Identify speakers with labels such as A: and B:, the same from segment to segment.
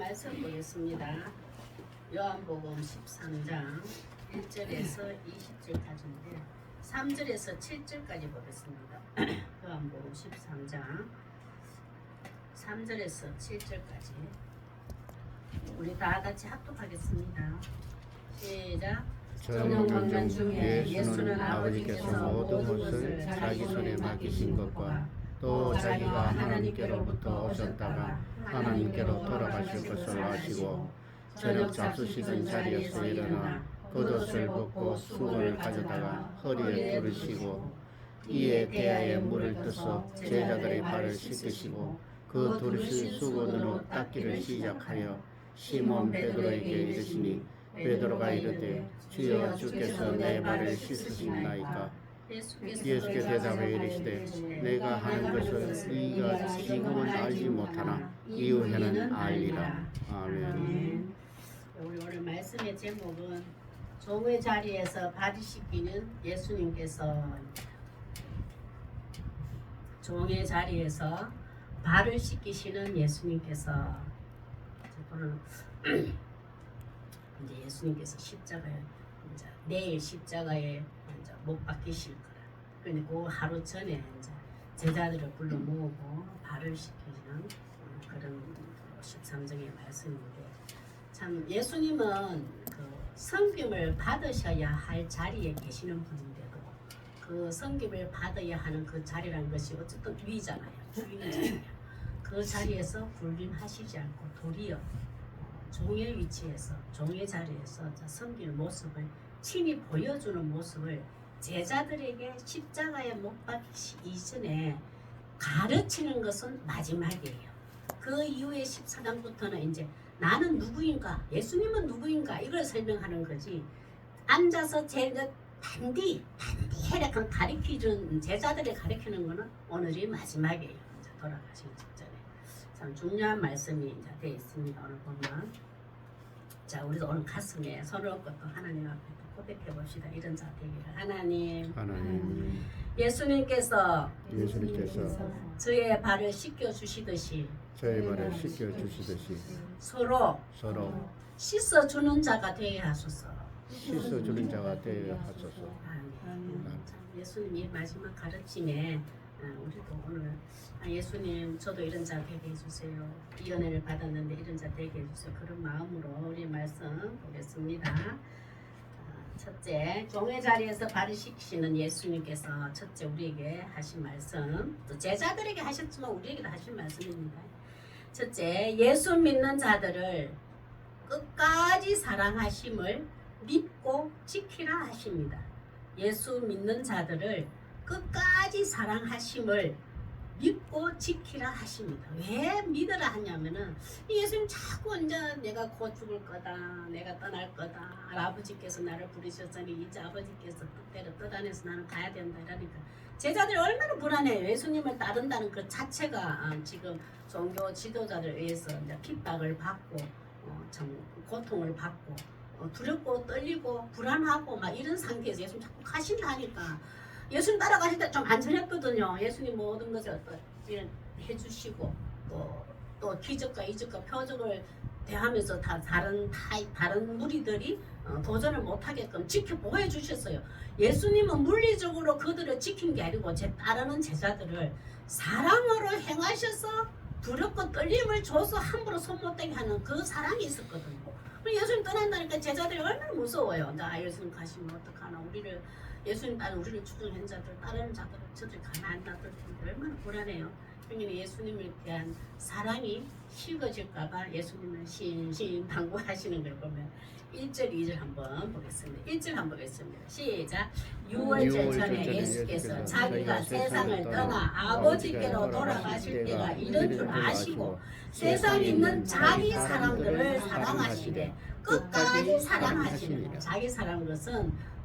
A: 말씀 보겠습니다. 요한복음 13장 1절에서 20절까지인데 3절에서 7절까지 보겠습니다. 요한복음 13장 3절에서 7절까지 우리 다 같이 합독하겠습니다. 시작.
B: 저녁 먹는 중에 예수는 아버지께서 모든 것을 자기 손에 맡기신 것과 또 자기가 하나님께로부터 오셨다가 하나님께로 돌아가실 것을 아시고 저녁 잡수시던 자리에서 일어나 겉옷을 벗고 수건을 가져다가 허리에 두르시고 이에 대야에 물을 떠서 제자들의 발을 씻으시고 그 두르신 수건으로 닦기를 시작하여 시몬 베드로에게 이르시니 베드로가 이르되 주여 주께서 내 발을 씻으시나이까. 예수께 대답해 이르시되 내가 하는 것을 네가 지금은 알지 못하나 이후에는 알리라. 아멘.
A: 우리 오늘 말씀의 제목은 종의 자리에서 발을 씻기는 예수님께서 종의 자리에서 발을 씻기시는 예수님께서 이제 예수님께서 십자가에 이제 내일 십자가에 이제 못 박히실 거라. 그러니까 그 하루 전에 이제 제자들을 불러 모으고 발을 씻기는 그런 13장의 말씀인데 참 예수님은 그 섬김을 받으셔야 할 자리에 계시는 분인데도 그 섬김을 받아야 하는 그 자리라는 것이 어쨌든 위잖아요. 위는 자리야. 그 자리에서 군림하시지 않고 도리어 종의 위치에서 종의 자리에서 섬기는 모습을 친히 보여주는 모습을 제자들에게 십자가에 못 박히기 이전에 가르치는 것은 마지막이에요. 그 이후에 14장부터는 이제 나는 누구인가, 예수님은 누구인가 이걸 설명하는 거지. 앉아서 제가 단디 해라 가르치는 제자들을 가르치는 거는 오늘이 마지막이에요. 이제 돌아가시기 직전에 참 중요한 말씀이 이제 되어 있습니다. 오늘 보면 자 우리도 오늘 가슴에 손을 얹고 또 하나님 앞에 고백해 봅시다. 이런 자 되기를. 하나님 예수님께서 저의 발을 씻겨 주시듯이
B: 저의 발을 씻겨 주시듯이
A: 서로 씻어 주는 자가 되게 하소서.
B: 씻어 주는 자가 되게 하소서.
A: 예수님이 마지막 가르침에 우리도 오늘 예수님 저도 이런 자 되게 해주세요. 이 은혜를 받았는데 이런 자 되게 해주세요. 그런 마음으로 우리 말씀 보겠습니다. 첫째, 종의 자리에서 발을 씻기시는 예수님께서 첫째 우리에게 하신 말씀, 또 제자들에게 하셨지만 우리에게도 하신 말씀입니다. 첫째, 예수 믿는 자들을 끝까지 사랑하심을 믿고 지키라 하십니다. 예수 믿는 자들을 끝까지 사랑하심을 믿고 지키라 하십니다. 왜 믿으라 하냐면은 예수님 자꾸 이제 내가 곧 죽을 거다, 내가 떠날 거다, 아버지께서 나를 부르셨으니 이제 아버지께서 뜻대로 떠다녀서 나는 가야 된다 이러니까 제자들이 얼마나 불안해요. 예수님을 따른다는 그 자체가 지금 종교 지도자들 의해서 이제 핍박을 받고 참 고통을 받고 두렵고 떨리고 불안하고 막 이런 상태에서 예수님 자꾸 가신다 하니까 예수님 따라가실 때 좀 안전했거든요. 예수님 모든 것을 해주시고 또 기적과 이적과 표적을 대하면서 다른 무리들이 도전을 못하게끔 지켜보고 해주셨어요. 예수님은 물리적으로 그들을 지킨 게 아니고 따르는 제자들을 사랑으로 행하셔서 두렵고 떨림을 줘서 함부로 손 못대게 하는 그 사랑이 있었거든요. 예수님 떠난다니까 제자들이 얼마나 무서워요. 나 예수님 가시면 어떡하나, 예수님 따른 우리를 추종한 자들, 따르는 자들을 저들이 가만 안 놔둘 텐데 얼마나 불안해요. 그러니까 예수님에 대한 사랑이 식어질까봐 예수님을 신신당부하시는 걸 보면 1절, 2절 한번 보겠습니다. 1절 한번 보겠습니다. 시작. 6월절 전에 예수께서 자기가 세상을 떠나 아버지께로 돌아가실 때가 이른 줄 아시고 세상에 있는 자기 사람들을 사랑하시되 끝까지 사랑하시는 자기 사랑한 것은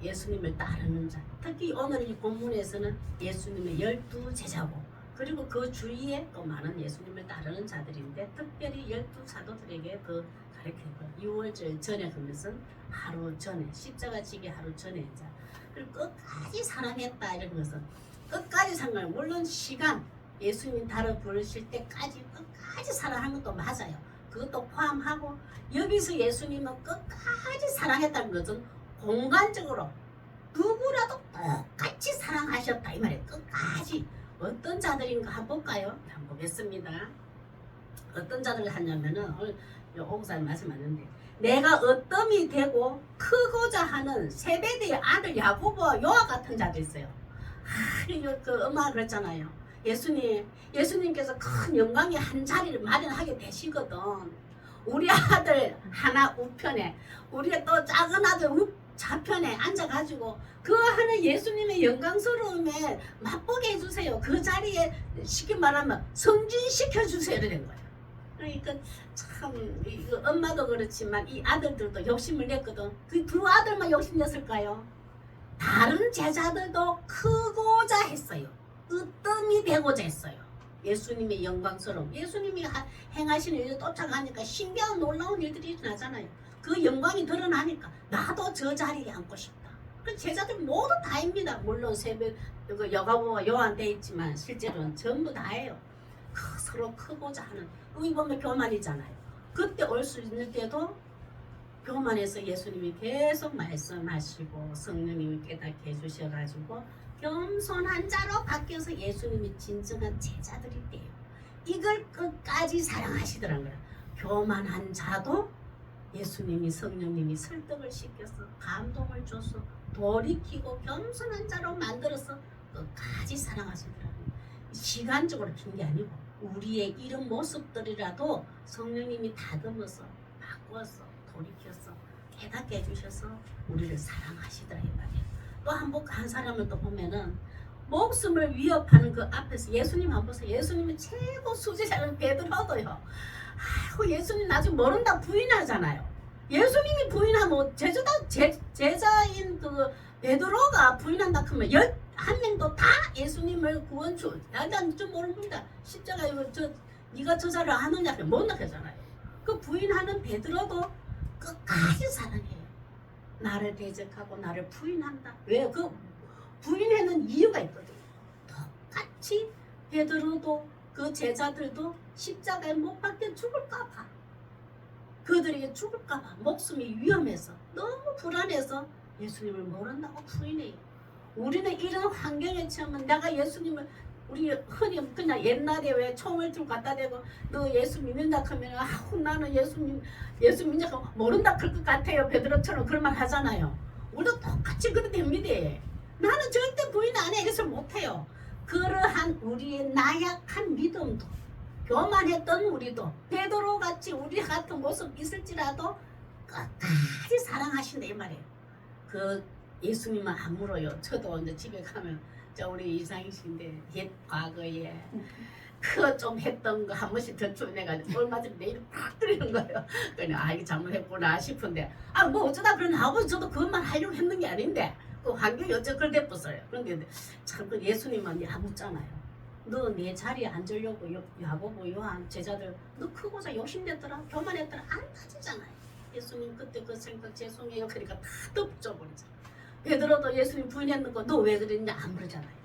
A: 예수님을 따르는 자. 특히 오늘 이 본문에서는 예수님의 12제자고 그리고 그 주위에 또 많은 예수님을 따르는 자들인데 특별히 12사도들에게 그 가르쳐요. 6월절 전에 그것은 하루 전에 십자가 지기 하루 전에 자. 그리고 끝까지 사랑했다 이런 것은 끝까지 상관 물론 시간 예수님 다뤄 부르실 때까지 끝까지 사랑한 것도 맞아요. 그것도 포함하고 여기서 예수님은 끝까지 사랑했다는 것은 공간적으로 누구라도 똑같이 사랑하셨다 이 말이에요. 끝까지. 어떤 자들인가 한번 볼까요? 한번 보겠습니다. 어떤 자들을 하냐면은 오늘 옥사님 말씀하는데 내가 어떤 되고 크고자 하는 세베대의 아들 야고보와 요한 같은 자도 있어요. 그 엄마가 그랬잖아요. 예수님께서 큰 영광의 한 자리를 마련하게 되시거든. 우리 아들 하나 우편에 우리가 또 작은 아들 좌편에 앉아가지고 그 하는 예수님의 영광스러움에 맛보게 해주세요. 그 자리에 쉽게 말하면 성진시켜 주세요. 이런 거예요. 그러니까 참 이거 엄마도 그렇지만 이 아들들도 욕심을 냈거든. 그 두 아들만 욕심냈을까요? 다른 제자들도 크고자 했어요. 으뜸이 되고자 했어요. 예수님의 영광스러움. 예수님이 행하시는 일을 쫓아가니까 신기한 놀라운 일들이 일어나잖아요. 그 영광이 드러나니까 나도 저 자리에 앉고 싶다. 그 제자들 모두 다입니다. 물론 여가보와 요한 돼 있지만 실제로는 전부 다예요. 서로 크고자 하는. 여기 보면 교만이잖아요. 그때 올 수 있는 때도 교만해서 예수님이 계속 말씀하시고 성령님이 깨닫게 해주셔가지고 겸손한 자로 바뀌어서 예수님이 진정한 제자들이 돼요. 이걸 끝까지 사랑하시더란 거야. 교만한 자도 예수님이 성령님이 설득을 시켜서 감동을 줘서 돌이키고 겸손한 자로 만들어서 끝까지 사랑하시더라고요. 시간적으로 긴 게 아니고 우리의 이런 모습들이라도 성령님이 다듬어서 바꿔서 돌이켜서 깨닫게 해주셔서 우리를 사랑하시더라 이 말이에요. 또 한 사람을 또 보면은 목숨을 위협하는 그 앞에서 예수님 한 보세요. 예수님이 최고 수제자는 베드로도요. 아이고 예수님 나중에 모른다 부인하잖아요. 예수님이 부인하면 제자인 그 베드로가 부인한다 하면 11명도 다 예수님을 구원주. 나는 좀 모릅니다. 십자가 이거 네가 저자를 아느냐 못 나가잖아요. 그 부인하는 베드로도 끝까지 사랑해요. 나를 대적하고 나를 부인한다. 왜? 그 부인하는 이유가 있거든요. 똑같이 베드로도 그 제자들도 십자가에 못 박혀 죽을까봐 그들에게 죽을까봐 목숨이 위험해서 너무 불안해서 예수님을 모른다고 부인해요. 우리는 이런 환경에 처하면 내가 예수님을 우리 흔히 그냥 옛날에 왜 총을 들고 갖다 대고 너 예수 믿는다 하면 나는 예수 믿는다 하면 모른다 그럴 것 같아요. 베드로처럼 그런 말 하잖아요. 우리도 똑같이 그래 됩니다. 나는 절대 부인 안 해. 이래서 못해요. 그러한 우리의 나약한 믿음도 교만했던 우리도 베드로같이 우리 같은 모습 있을지라도 끝까지 사랑하신다 이 말이에요. 그 예수님은 안 물어요. 저도 이제 집에 가면 우리 이상이신데 옛 과거에 그거 좀 했던 거 한 번씩 더 추내가지고 얼마 전에 내일 팍 들리는 거예요. 그냥 이게 잘못했구나 싶은데 뭐 어쩌다 그런 아버지 저도 그것만 하려고 했는 게 아닌데 그 환경이 어쩌 그걸 됐었어요. 그런데 참 그 예수님은 야묻잖아요. 너 내 자리에 앉으려고 야고보 요한 제자들 너 크고자 욕심냈더라 교만했더라 안 따지잖아요. 예수님 그때 그 생각 죄송해요 그러니까 다 덮쳐버리잖아. 베드로도 예수님 부인했는 거 너 왜 그랬냐 안 그러잖아요.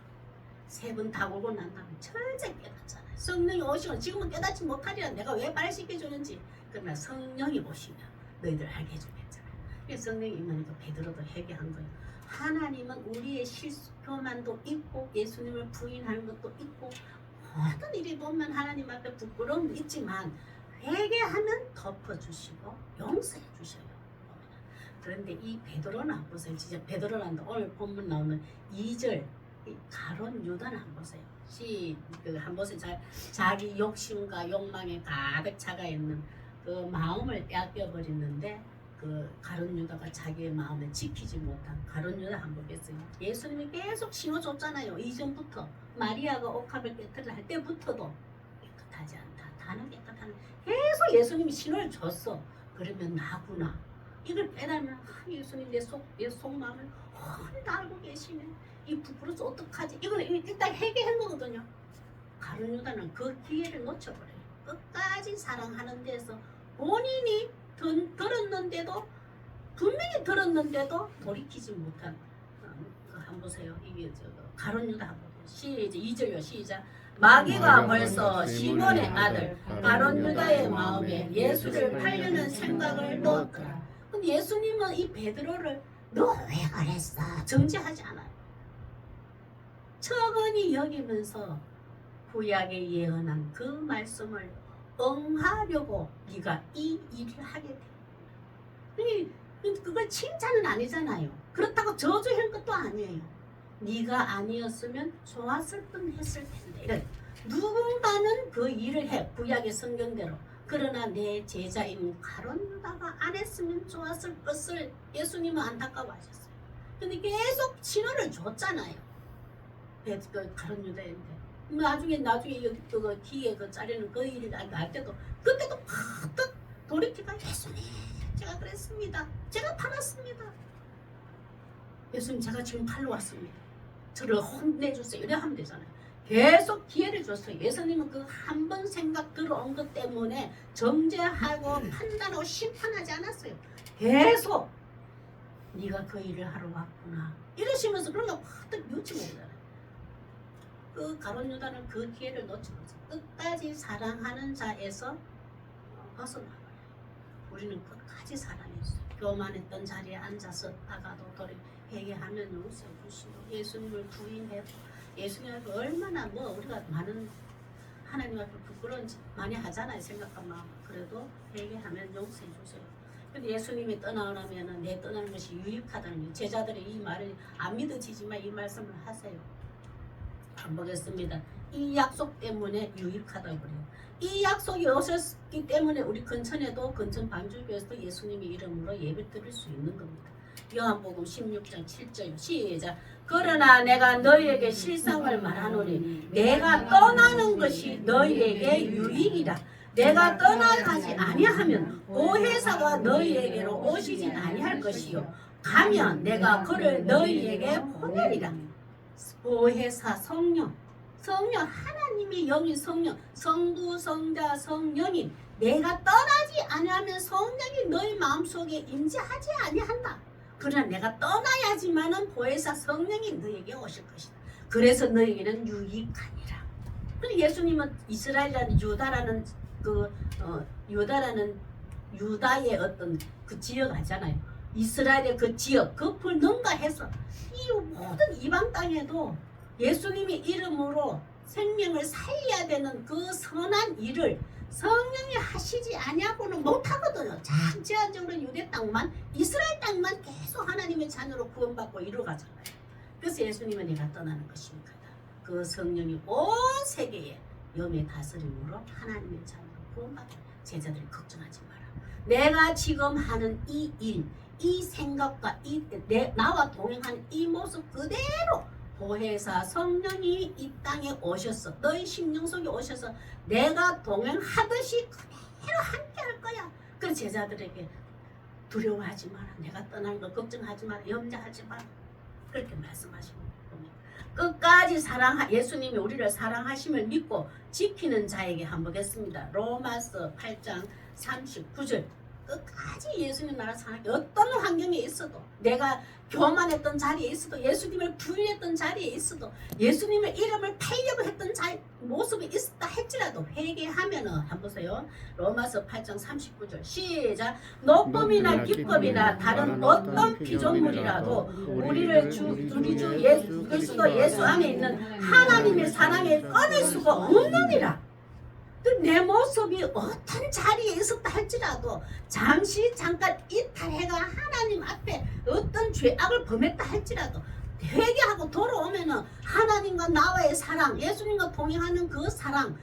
A: 세 번 다 울고 난 다음에 철저히 깨닫잖아요. 성령이 오시면 지금은 깨닫지 못하리라 내가 왜 말시켜주는지 그러나 성령이 오시면 너희들 알게 해주겠잖아요. 그래서 성령이 임하니까 베드로도 회개한 거예요. 하나님은 우리의 실수 교만도 있고 예수님을 부인하는 것도 있고 모든 일이 보면 하나님 앞에 부끄러움도 있지만 회개하면 덮어주시고 용서해 주셔요. 그런데 이 베드로는 안 보세요. 진짜 베드로란다. 오늘 본문 나오는 2절 가론 유다는 안 보세요. 한 보세요. 자기 욕심과 욕망에 가득 차가 있는 그 마음을 뺏겨버리는데 그 가론 유다가 자기의 마음을 지키지 못한 가론 유다 한 보겠어요. 예수님이 계속 신호 줬잖아요. 이전부터 마리아가 옥합을 깨뜨려 할 때부터도 깨끗하지 않다. 다는 깨끗한 계속 예수님이 신호를 줬어. 그러면 나구나. 이걸 깨달으면 예수님 내 속마음을 훤히 다 알고 계시네. 이 부끄러워서 어떡하지? 이걸 일단 회개한 거거든요. 가룟 유다는 그 기회를 놓쳐버려요. 끝까지 사랑하는 데서 본인이 들었는데도 분명히 들었는데도 돌이키지 못한 한 보세요. 이게 가룟 유다 한 보세요. 2절요 시작. 마귀가 벌써 시몬의 아들 가룟 유다의 마음에 예수를 팔려는 생각을 넣었더라. 근데 예수님은 이 베드로를 너 왜 그랬어? 정죄하지 않아요. 천천히 여기면서 구약에 예언한 그 말씀을 응하려고 네가 이 일을 하게 돼. 그걸 칭찬은 아니잖아요. 그렇다고 저주할 것도 아니에요. 네가 아니었으면 좋았을 뻔했을 텐데. 이런 누군가는 그 일을 해. 구약의 성경대로. 그러나 내 제자인 가룟 유다가 안 했으면 좋았을 것을 예수님은 안타까워하셨어요. 근데 계속 신호를 줬잖아요. 그 가룟 유다인데. 나중에 여기 그 뒤에 그 자리는 그 일이 날 때도 그때도 팍 돌이키가 예수님 제가 그랬습니다. 제가 팔았습니다. 예수님 제가 지금 팔러 왔습니다. 저를 혼내주세요. 이래 하면 되잖아요. 계속 기회를 줬어요. 예수님은 그 한 번 생각 들어온 것 때문에 정죄하고 판단하고 심판하지 않았어요. 계속 네가 그 일을 하러 왔구나 이러시면서 그런 거 확 놓치 못해요. 그 가룟 유다는 그 기회를 놓치고 끝까지 사랑하는 자에서 벗어나버려요. 우리는 끝까지 사랑했어요. 교만했던 자리에 앉았었다가도 회개하면 용서해 주시고 예수님을 부인해도 예수님한테 얼마나 우리가 많은 하나님 앞에 부끄러운 짓 많이 하잖아요. 생각한 마음. 그래도 회개하면 용서해 주세요. 근데 예수님이 떠나오라면 내 떠나는 것이 유익하다는 거예요. 제자들이 이 말을 안 믿어지지만 이 말씀을 하세요. 안 보겠습니다. 이 약속 때문에 유익하다고 그래요. 이 약속이 오셨기 때문에 우리 근천에도 근천 방주교에서도 예수님의 이름으로 예배 드릴 수 있는 겁니다. 요한복음 16장 7절 시작. 그러나 내가 너희에게 실상을 말하노니 내가 떠나는 것이 너희에게 유익이라. 내가 떠나가지 아니하면 보혜사가 너희에게로 오시지 아니할 것이요 가면 내가 그를 너희에게 보내리라. 보혜사 성령 하나님의 영이 성령 성부 성자 성령이 내가 떠나지 아니하면 성령이 너희 마음속에 임재하지 아니한다. 그러나 내가 떠나야지만은 보혜사 성령이 너에게 오실 것이다. 그래서 너에게는 유익하니라. 그리고 예수님은 이스라엘이라는 유다의 어떤 그 지역 하잖아요. 이스라엘의 그 지역 그걸 능가해서 이 모든 이방 땅에도 예수님의 이름으로 생명을 살려야 되는 그 선한 일을 성령이 하시지 아니하고는 못하거든요. 제한적으로 유대 땅만 이스라엘 땅만 계속 하나님의 자녀로 구원받고 이루어가잖아요. 그래서 예수님은 내가 떠나는 것입니까? 그 성령이 온 세계에 영의 다스림으로 하나님의 자녀로 구원받고 제자들이 걱정하지 마라. 내가 지금 하는 이 일, 이 생각과 나와 동행하는 이 모습 그대로 보혜사 성령이 이 땅에 오셔서 너희 심령 속에 오셔서 내가 동행하듯이 그대로 함께 할 거야. 그 제자들에게 두려워하지 마라. 내가 떠나는 거 걱정하지 마라. 염려하지 마라. 그렇게 말씀하시는 겁니다. 끝까지 예수님이 우리를 사랑하심을 믿고 지키는 자에게 한번 보겠습니다. 로마서 8장 39절. 끝까지 예수님 나라 사랑해. 어떤 환경에 있어도 내가 교만했던 자리에 있어도 예수님을 부인했던 자리에 있어도 예수님의 이름을 팔려고 했던 모습이 있었다 할지라도 회개하면은 한번 보세요. 로마서 8장 39절 시작. 높음이나 기쁨이나 다른 어떤 피조물이라도 우리를 우리 주 예수 그리스도 예수 안에 있는 하나님의 사랑에 꺼낼 수가 없느니라. 내 모습이 어떤 자리에 있었다 할지라도 잠깐 이탈해가 하나님 앞에 어떤 죄악을 범했다 할지라도 회개하고 돌아오면은 하나님과 나와의 사랑, 예수님과 동행하는 그 사랑은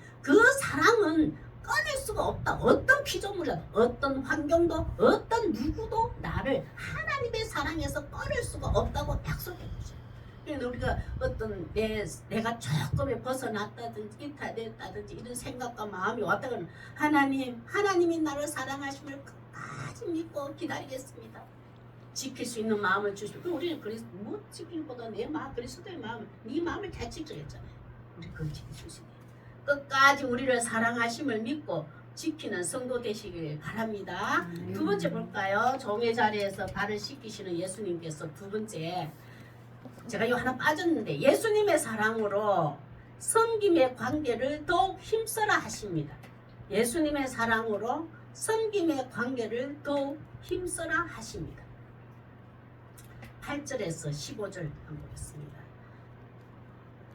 A: 꺼낼 수가 없다. 어떤 피조물이라도, 어떤 환경도, 어떤 누구도 나를 하나님의 사랑에서 꺼낼 수가 없다고 약속해 주셔요. 그래서 우리가 어떤 내가 조금에 벗어났다든지 이탈됐다든지 이런 생각과 마음이 왔다고는 하나님이 나를 사랑하심을 끝까지 믿고 기다리겠습니다. 지킬 수 있는 마음을 주시고 우리는 그래서 못 지키기보다 내 마음 그리스도의 마음을 네 마음을 잘 지키겠잖아요. 우리 그걸 지켜주시네. 끝까지 우리를 사랑하심을 믿고 지키는 성도 되시길 바랍니다. 두 번째 볼까요? 종의 자리에서 발을 씻기시는 예수님께서 두 번째 제가 이 하나 빠졌는데 예수님의 사랑으로 섬김의 관계를 더욱 힘써라 하십니다. 예수님의 사랑으로 섬김의 관계를 더욱 힘써라 하십니다. 8절에서 15절 한번 보겠습니다.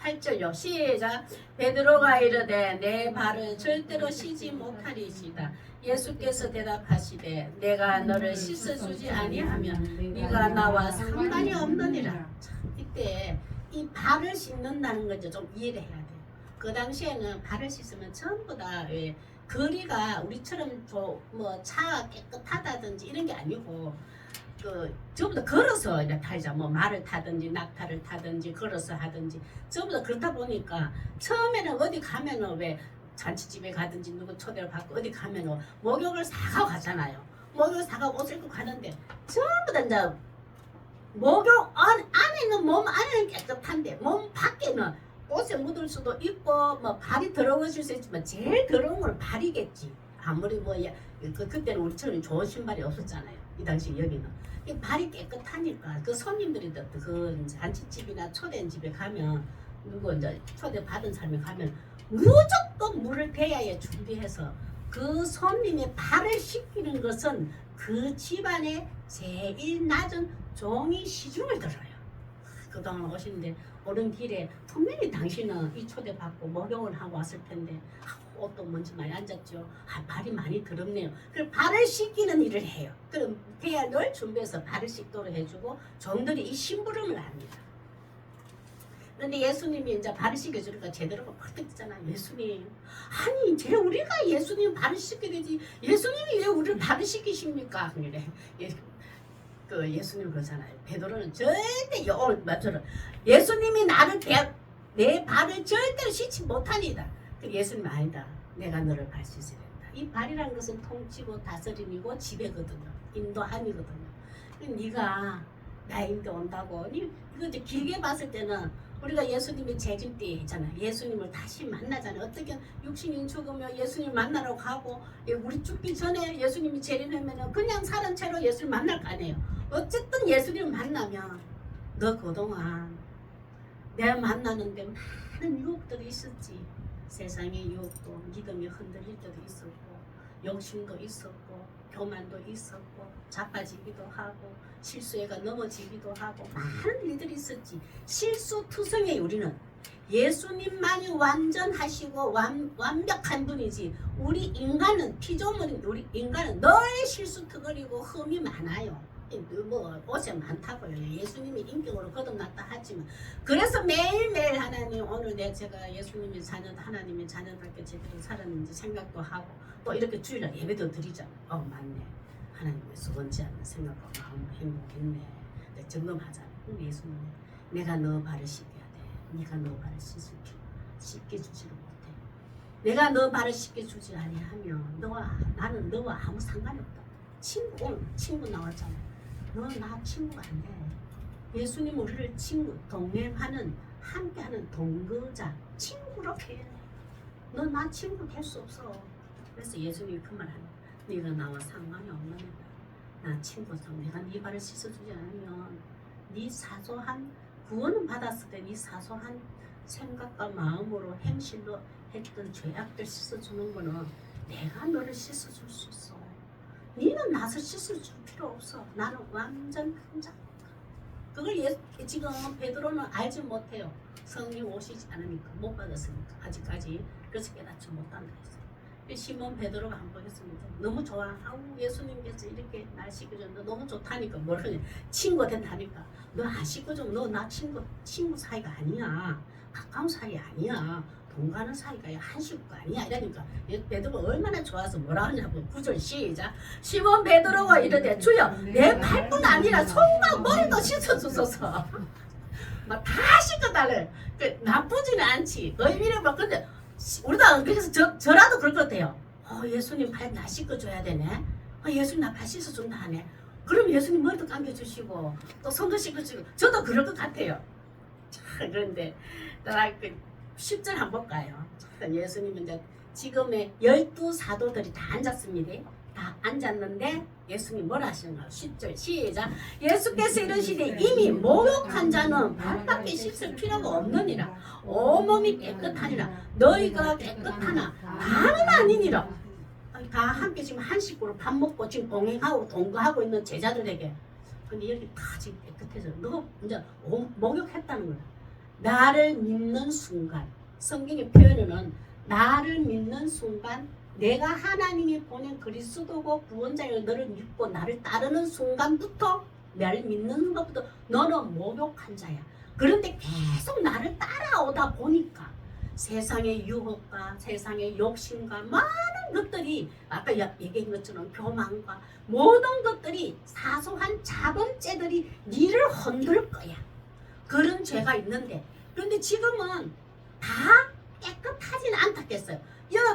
A: 8절요. 시작. 베드로가 이르되 내 발을 절대로 씻지 못하리이다. 예수께서 대답하시되 내가 너를 씻어주지 아니하면 네가 나와 상관이 없느니라. 참, 이때 이 발을 씻는다는 걸 좀 이해를 해야 돼요. 그 당시에는 발을 씻으면 전부 다 거리가 우리처럼 뭐 차가 깨끗하다든지 이런 게 아니고 전부 다 걸어서 타자. 뭐 말을 타든지 낙타를 타든지 걸어서 하든지 전부 다 그렇다 보니까 처음에는 어디 가면은 왜 잔치집에 가든지 누구 초대를 받고 어디 가면은 목욕을 사가고 가잖아요. 목욕을 사가고 옷을 입고 가는데 전부 다 이제 목욕 안에는 몸 안에는 깨끗한데 몸 밖에는 옷에 묻을 수도 있고 뭐 발이 더러워질 수 있지만 제일 더러운 건 발이겠지. 아무리 그때는 우리처럼 좋은 신발이 없었잖아요. 이 당시 여기는 이 발이 깨끗하니까 그 손님들이 그 잔치집이나 초대집에 가면 누구 이제 초대 받은 사람이 가면 무조건 물을 대야에 준비해서 그 손님의 발을 씻기는 것은 그 집안의 제일 낮은 종이 시중을 들어요. 그동안 오시는데 오는 길에 분명히 당신은 이 초대받고 목욕을 하고 왔을 텐데 옷도 먼지 많이 앉았죠. 발이 많이 더럽네요. 그럼 발을 씻기는 일을 해요. 그럼 대야를 준비해서 발을 씻도록 해주고 종들이 이 심부름을 합니다. 그런데 예수님이 이제 발을 씻겨주니까 제대로 팍뜨잖아요. 예수님, 아니 우리가 예수님 발을 씻게 되지 예수님이 왜 우리를 발을 씻기십니까? 그래. 예수님 그러잖아요. 베드로는 절대 맞춰라. 예수님이 내 발을 절대로 씻지 못하니다. 예수님 아니다. 내가 너를 발 씻어야 된다. 이 발이라는 것은 통치고 다스림이고 지배거든요. 인도함이거든요. 네가 나인데 온다고. 이거 이제 길게 봤을 때는 우리가 예수님이 재림 때 있잖아요. 예수님을 다시 만나잖아요. 어떻게 육신이 죽으면 예수님 만나러 가고 우리 죽기 전에 예수님이 재림하면 그냥 사는 채로 예수님 만날 거 아니에요. 어쨌든 예수님을 만나면 너 그동안 내가 만나는데 많은 유혹들이 있었지. 세상의 유혹도 믿음이 흔들릴 때도 있었고 욕심도 있었고 교만도 있었고 자빠지기도 하고 실수해가 넘어지기도 하고 많은 일들이 있었지. 실수투성의 우리는 예수님만이 완전하시고 완벽한 분이지 우리 인간은 피조물인 우리 인간은 늘 실수투거리고 흠이 많아요. 뭐 옷에 많다고요. 예수님이 인격으로 거듭났다 하지만 그래서 매일매일 하나님 오늘 제가 예수님의 자녀 하나님의 자녀답게 제대로 살았는지 생각도 하고 또 이렇게 주일날 예배도 드리잖아요. 맞네. 하나님께서 원치 않는 생각과 마음을 행복했네. 점검하잖아요. 예수님 내가 너 발을 씻겨야 돼. 네가 너 발을 씻겨주지를 못해. 내가 너 발을 씻겨주지 아니하면 나는 너와 아무 상관이 없다. 오늘 친구 나왔잖아요. 너 나 친구가 안 돼. 예수님 우리를 친구, 동행하는 함께하는 동거자, 친구로 해야 돼. 너 나 친구 될 수 없어. 그래서 예수님이 그 말 하는 네가 나와 상관이 없는 애다. 나 친구상 내가 네 발을 씻어주지 않으면 네 사소한 구원은 받았을 때 네 사소한 생각과 마음으로 행실로 했던 죄악들 씻어주는 거는 내가 너를 씻어줄 수 있어. 너는 나서 씻어줄 필요 없어. 나는 완전 혼자. 그걸 지금 베드로는 알지 못해요. 성령 오시지 않으니까 못 받았으니까 아직까지. 그래서 깨닫지 못한다 했어요. 시몬 베드로가 한번 보겠습니다. 너무 좋아. 아우 예수님께서 이렇게 날 씻겨줬는데 너무 좋다니까 뭐라냐. 친구 된다니까. 너 안 씻겨주면 너 나 친구 사이가 아니야. 가까운 사이 아니야. 동가는 사이가 한 식구가 아니야. 이러니까 베드로가 얼마나 좋아서 뭐라 하냐고. 9절 시작. 시몬 베드로가 이르되 주여 내 발뿐 아니라 손과 머리도 씻어주소서. 막 다 씻어달래. 나쁘지는 않지. 의미를 막 근데 우리도 그래서 저라도 그럴 것 같아요. 예수님 발 나 씻어줘야 되네. 예수님 나 발 씻어준다 하네. 그럼 예수님 머리도 감겨주시고 또 손도 씻어주고 저도 그럴 것 같아요. 자, 그런데 10절 한번 볼까요? 예수님은 이제 지금의 12 사도들이 다 앉았습니다. 다 앉았는데 예수님이 뭐라 하시는가? 10절 시작. 예수께서 이르시되 이미 목욕한 자는 발밖에 씻을 필요가 없느니라. 온몸이 깨끗하니라. 너희가 깨끗하나 다는 아니니라. 다 함께 지금 한 식구로 밥 먹고 지금 동행하고 동거하고 있는 제자들에게, 근데 여기 다 지금 깨끗해져. 너 이제 목욕했다는 거야. 나를 믿는 순간, 성경의 표현은 나를 믿는 순간, 내가 하나님이 보낸 그리스도고 구원자여 너를 믿고 나를 따르는 순간부터, 나를 믿는 순간부터 너는 목욕한 자야. 그런데 계속 나를 따라오다 보니까 세상의 유혹과 세상의 욕심과 많은 것들이, 아까 얘기한 것처럼 교만과 모든 것들이, 사소한 작은 죄들이 니를 흔들 거야. 그런 죄가 있는데, 그런데 지금은 다 깨끗하진 않다겠어요.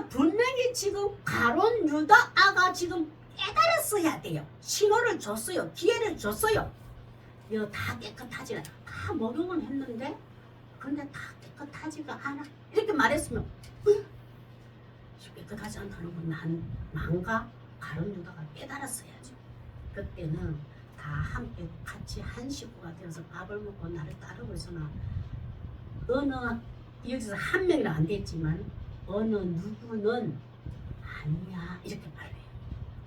A: 분명히 지금 가룟 유다가 지금 깨달았어야 돼요. 신호를 줬어요. 기회를 줬어요. 다 깨끗하지 않아. 다 목욕은 했는데 근데 다 깨끗하지가 않아. 이렇게 말했으면 깨끗하지 않다는 건 난가? 가룟 유다가 깨달았어야죠. 그때는 다 함께 같이 한 식구가 되어서 밥을 먹고 나를 따르고 있으나, 어느 여기서 한 명이라 안 됐지만 어느 누구는 아니야 이렇게 말해요.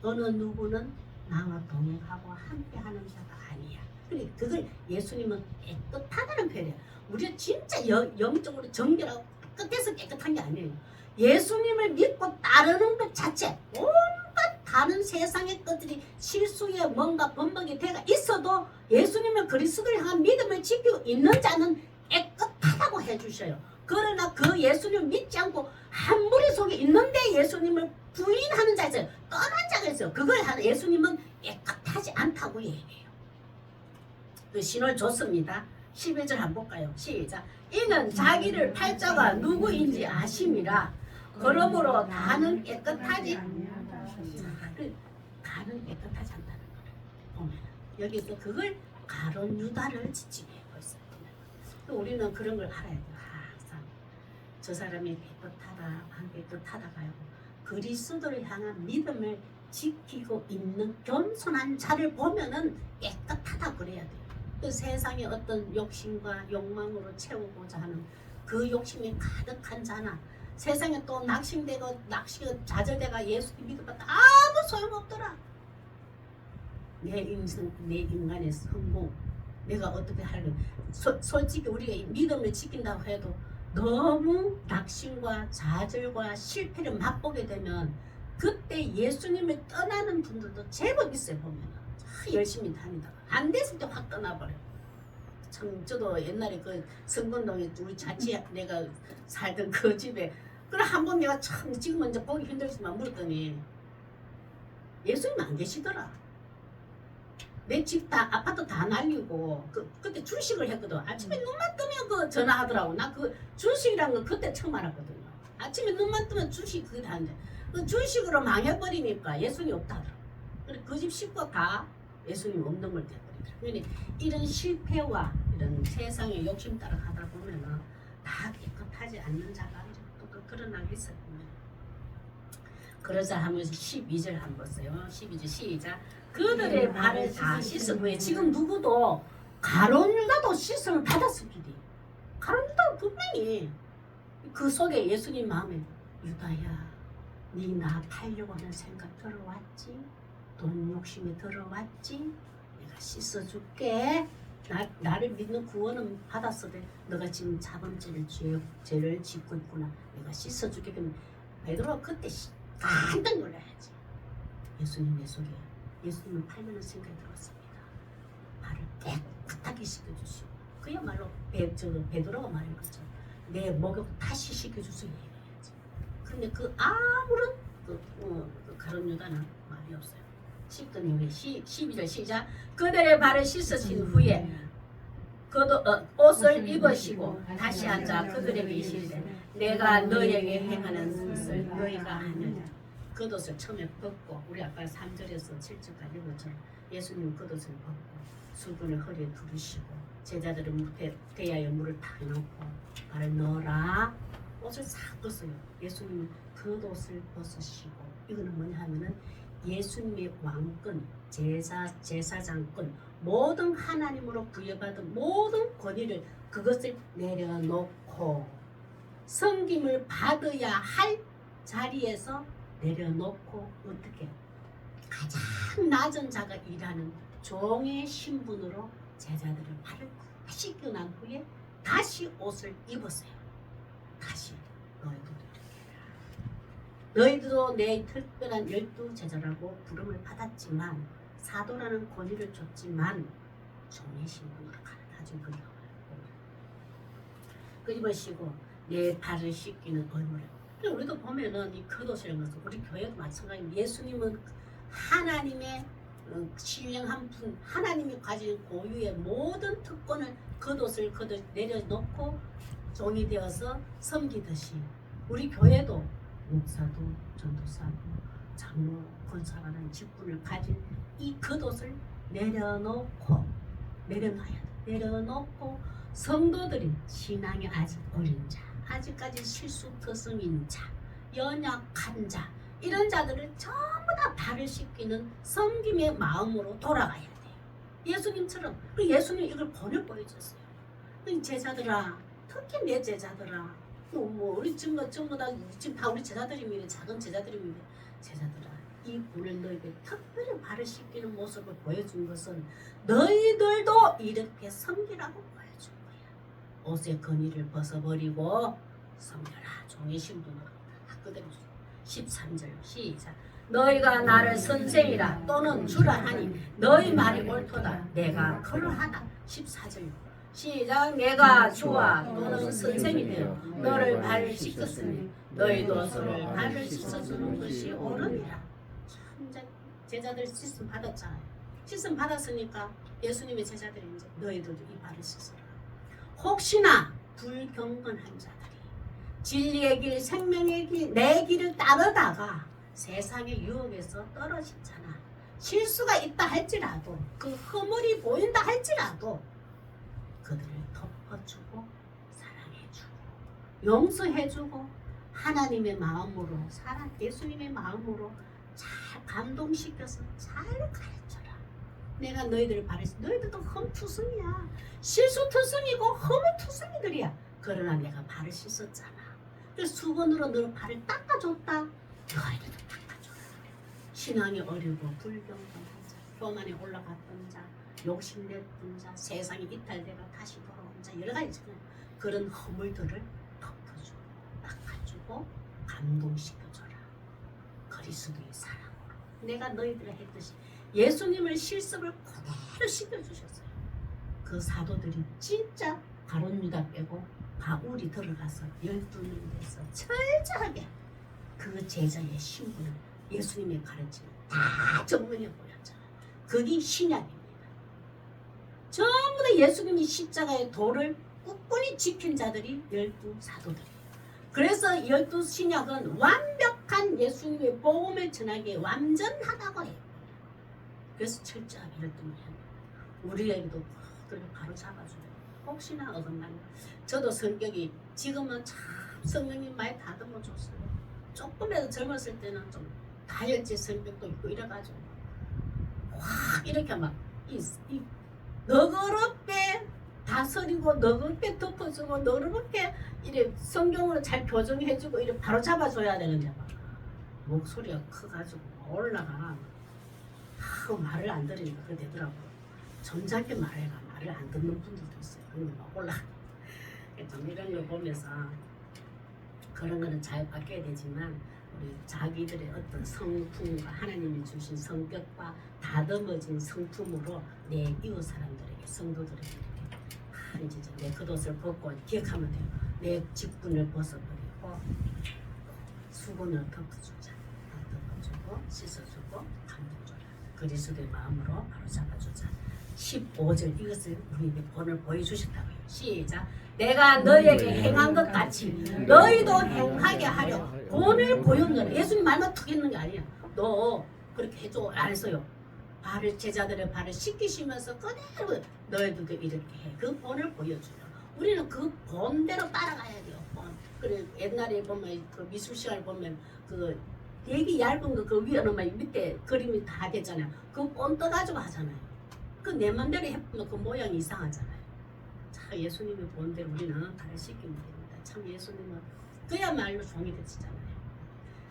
A: 어느 누구는 나와 동행하고 함께하는 자가 아니야. 그러니까 그걸 예수님은 깨끗하다는 표현이에요. 우리가 진짜 영적으로 정결하고 끝에서 깨끗한 게 아니에요. 예수님을 믿고 따르는 것 자체, 온갖 다른 세상의 것들이 실수에 뭔가 범벅이 돼가 있어도 예수님을 그리스도를 향한 믿음을 지키고 있는 자는 깨끗하다고 해주셔요. 그러나 그 예수님을 믿지 않고 한 무리 속에 있는데 예수님을 부인하는 자 있어요. 떠난 자가 있어요. 그걸 하는 예수님은 깨끗하지 않다고 얘기해요. 그 신호를 줬습니다. 11절 한번 볼까요? 시작. 이는 자기를 팔 자가 누구인지 아심이라. 그러므로 다는 깨끗하지 다는 깨끗하지 않다는 거예요. 여기서 그걸 가룟 유다를 지칭하고 있어요. 우리는 그런 걸 알아야 돼요. 항상 저 사람이 깨끗하다, 안 깨끗하다가요. 그리스도를 향한 믿음을 지키고 있는 겸손한 자를 보면은 깨끗하다 그래야 돼요. 그 세상의 어떤 욕심과 욕망으로 채우고자 하는 그 욕심이 가득한 자나, 세상에 또 낙심되고 좌절되가 예수님 믿어봤다 아무 소용없더라. 내 인생, 내 인간의 성공, 내가 어떻게 할래. 솔직히 우리가 믿음을 지킨다고 해도 너무 낙심과 좌절과 실패를 맛보게 되면 그때 예수님을 떠나는 분들도 제법 있어요. 보면 열심히 다니다가 안 됐을 때 확 떠나버려요. 참 저도 옛날에 그 성건동에 우리 자취 내가 살던 그 집에, 그래 한번 내가 참 지금은 이제 보기 힘들지만 물었더니 예수님 안 계시더라. 내 집 다 아파트 다 날리고 그때 주식을 했거든. 아침에 눈만 뜨면 그 전화하더라고. 나 그 주식이란 걸 그때 처음 알았거든요. 아침에 눈만 뜨면 주식 그게 다 하는데 그 주식으로 망해버리니까 예수님이 없다더라고. 그래 그 집 식구 다 예수님 없는 걸 돼버리더라고. 그러니 이런 실패와 이런 세상의 욕심 따라 가다 보면은 다 깨끗하지 않는 자가 또 그러나게 있었군요. 그러자 하면서 12절 한번 보세요. 12절 시작. 그들의 발을 다 씻은 후에, 지금 누구도 가룟 유다도 씻음을 받았을 줄이. 가룟 유다도 분명히 그 속에 예수님 마음에, 유다야 네 나 팔려고 하는 생각 들어왔지? 돈 욕심이 들어왔지? 내가 씻어줄게. 나를 믿는 구원은 받았어도 너가 지금 자범죄를 죄를 짓고 있구나. 내가 씻어줄게. 그러면 베드로가 그때 깜짝 놀라야지. 예수님 내 속에 예수님을 팔려는 생각이 들었습니다. 발을 깨끗하게 씻겨주시고, 그야말로 베드로가 말한 거죠. 내 목욕 다시 씻겨주세요. 근데 그 아무런 가룟 유다는 말이 없어요. 씻던 후에 12절 시작. 그들의 발을 씻으신 후에 옷을 입으시고 다시 앉아 그들에게 이르시되 내가 너에게 행하는 것을 너희가 하느냐. 겉옷을 처음에 벗고, 우리 아까 3절에서 7절까지 것처럼 예수님 겉옷을 벗고 수건을 허리에 두르시고 제자들은 대야에 물을 다 넣고 발을 넣어라. 옷을 싹 벗어요. 예수님은 겉옷을 벗으시고, 이거는 뭐냐 하면은 예수님의 왕권, 제사장권, 모든 하나님으로 부여받은 모든 권위를 그것을 내려놓고 섬김을 받아야 할 자리에서 내려놓고 어떻게 가장 낮은 자가 일하는 종의 신분으로 제자들을 발을 씻겨 난 후에 다시 옷을 입었어요. 다시 너희들도 이렇게 해라. 너희들도 내 특별한 12제자라고 부름을 받았지만 사도라는 권위를 줬지만 종의 신분으로 가르쳐준 거예요. 끄집어시고 내 발을 씻기는 의무를. 우리도 보면은 이 겉옷이라는 것은 우리 교회도 마찬가지입니다. 예수님은 하나님의 신령한 분, 하나님이 가진 고유의 모든 특권을 겉옷을 내려놓고 종이 되어서 섬기듯이 우리 교회도 목사도 전도사도 장로 권사라는 직분을 가진 이 겉옷을 내려놓고 내려놔야 돼. 내려놓고 성도들이 신앙이 아직 어린 자, 아직까지 실수투성인 자, 연약한 자 이런 자들을 전부 다 발을 씻기는 섬김의 마음으로 돌아가야 돼요. 예수님처럼. 예수님 이걸 본을 보여줬어요. 제자들아, 특히 내 제자들아, 뭐 우리 지금 다 우리 제자들입니다. 작은 제자들입니다. 제자들아, 이 본을 너에게 특별히 발을 씻기는 모습을 보여준 것은 너희들도 이렇게 섬기라고 보여준 거야. 옷의 건의를 벗어버리고 섬겨라. 종의 신분으로 다 그대로 13절 시작. 너희가 나를 선생이라 또는 주라 하니 너희 말이 옳도다. 내가 그러하다. 14절 시작. 내가 주와 또는 선생이 되어 너를 발을 씻었으니 너희도 서로 발을 씻어주는 것이 옳으니라. 제자들 씻음 받았잖아요. 씻음 받았으니까 예수님의 제자들이 이제 너희들도 이 발을 씻어라. 혹시나 불경건한 자들이 진리의 길, 생명의 길, 내 길을 따르다가 세상의 유혹에서 떨어지잖아. 실수가 있다 할지라도 그 허물이 보인다 할지라도 그들을 덮어주고 사랑해주고 용서해주고 하나님의 마음으로 예수님의 마음으로 잘 감동시켜서 잘 가르쳐라. 내가 너희들을 바랬어. 너희들도 험투성이야. 실수투성이고 허물투성이들이야. 그러나 내가 발을 씻었잖아. 그래서 수건으로 너 발을 닦아줬다. 너희들도 닦아줘라. 신앙이 어리고 불경건한 자, 교만에 올라갔던 자, 욕심냈던 자, 세상이 이탈되가 다시 돌아온 자, 여러 가지 있잖아요. 그런 허물들을 덮어주고 닦아주고 감동시켜줘라. 그리스도의 사랑으로 내가 너희들을 했듯이 예수님을 실습을 그대로 시켜주셨어요. 그 사도들이 진짜 가룟 유다 빼고 바울이 들어가서 12명 돼서 철저하게 그 제자의 신분을 예수님의 가르침을 다 정면에 보였잖아요. 그게 신약입니다. 전부 다 예수님이 십자가의 도를 꿋꿋이 지킨 자들이 12사도들이에요. 그래서 12 신약은 완벽한 예수님의 복음을 전하기에 완전하다고 해요. 그래서 철저하게 12명을 합니다. 우리에게도 그걸 바로 잡아줘요. 혹시나 어긋나면 저도 성격이 지금은 참 성령님 많이 다듬어 줬어요. 조금이라도 젊었을 때는 좀 다혈질 성격도 있고 이래가지고 확 이렇게 막 너그럽게 다스리고 너그럽게 덮어주고 너그럽게 이래 성경으로 잘 교정해주고 이래 바로 잡아줘야 되는데 막 목소리가 커가지고 올라가 말을 안 들으니까 그래 되더라고요. 점잖게 말해가 말을 안 듣는 분들도 있어요. 그러면 막 올라가. 좀 이런 거 보면서 그런 거는 잘 바뀌어야 되지만 우리 자기들의 어떤 성품과 하나님이 주신 성격과 다듬어진 성품으로 내 이웃 사람들에게 성도들에게 이렇게 이제 내 겉옷을 벗고 기억하면 돼요. 내 직분을 벗어버리고 수건을 덮어주자. 덮어주고 씻어주고 감동줘라. 그리스도의 마음으로 바로 잡아주자. 15절 이것을 우리에게 본을 보여주셨다고요. 시작. 내가 너희에게 행한 것 같이 너희도 행하게 하려 본을 보여준 거야. 예수님 말만 툭 있는 게 아니야. 너 그렇게 해줘 안 했어요. 제자들의 발을 씻기시면서 그대로 너희들도 이렇게 해. 그 본을 보여주려. 우리는 그 본대로 따라가야 돼요. 본. 그래 옛날에 보면 그 미술 시간을 보면 그 되게 얇은 거 그 위에는 막 밑에 그림이 다 됐잖아요. 그거 본 떠가지고 하잖아요. 그 내 맘대로 해보면 그 모양이 이상하잖아요. 자, 예수님이 본 대로 우리는 가르치기면 됩니다. 참 예수님은 그야말로 종이 되시잖아요.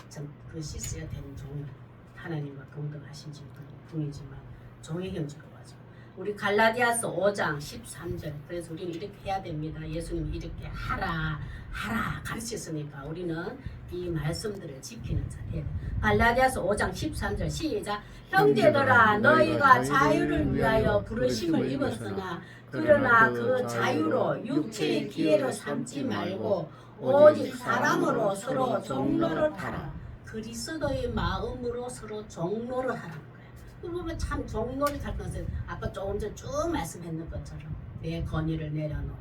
A: 참 그 씻어야 되는 종이 하나님과 동등하신 분이지만 종의 형질로 가지고 우리 갈라디아서 5장 13절 그래서 우리는 이렇게 해야 됩니다. 예수님이 이렇게 하라 가르쳤으니까 우리는 이 말씀들을 지키는 자 해야 돼. 갈라디아서 5장 13절 시작. 형제들아 너희가 자유를 위하여 부르심을 입었으나 그러나 그 자유로 육체의 기회로 삼지 말고 오직 사랑으로 서로 종로를 하라. 그리스도의 마음으로 서로 종로를 하라는 거예요. 그러면 참 종로를 할 것은 아까 조금 전 쭉 말씀했는 것처럼 내 권위를 내려놓고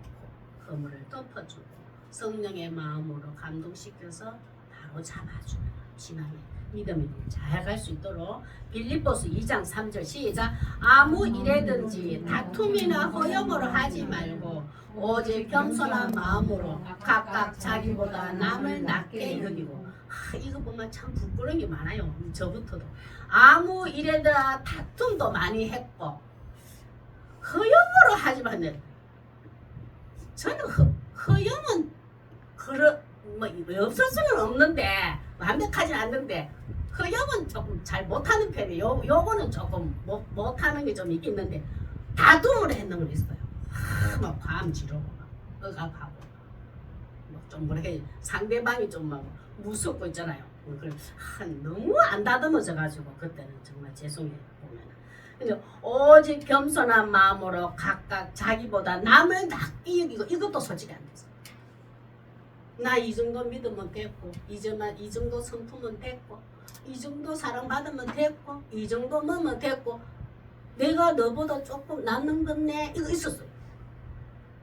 A: 허물을 덮어주고 성령의 마음으로 감동시켜서 바로 잡아주는 신앙의 믿음이 잘 갈 수 있도록 빌립보서 2장 3절 시작. 아무 일에든지 다툼이나 허영으로 하지 말고 오직 겸손한 마음으로 각각 자기보다 남을 낮게 여기고 이거 보면 참 부끄러운 게 많아요. 저부터도 아무 일에다 다툼도 많이 했고 허영으로 하지만 저는 허영은 뭐 없을 수는 없는데 완벽하진 않는데 허영은 조금 잘 못하는 편이에요. 요거는 조금 못하는 게 좀 있겠는데 다툼을 했는 건 있어요. 막 과음 지르고 막 억압하고 좀 그렇게 상대방이 좀 막 무섭고 있잖아요. 너무 안 다듬어져 가지고 그때는 정말 죄송해요 보면. 근데 오직 겸손한 마음으로 각각 자기보다 남을 낮게 여기고 이것도 솔직히 안 됐어. 나 이 정도 믿으면 됐고 이 정도 성품은 됐고 이 정도 사랑받으면 됐고 이 정도 넣으면 됐고 내가 너보다 조금 낫는 건네 이거 있었어요.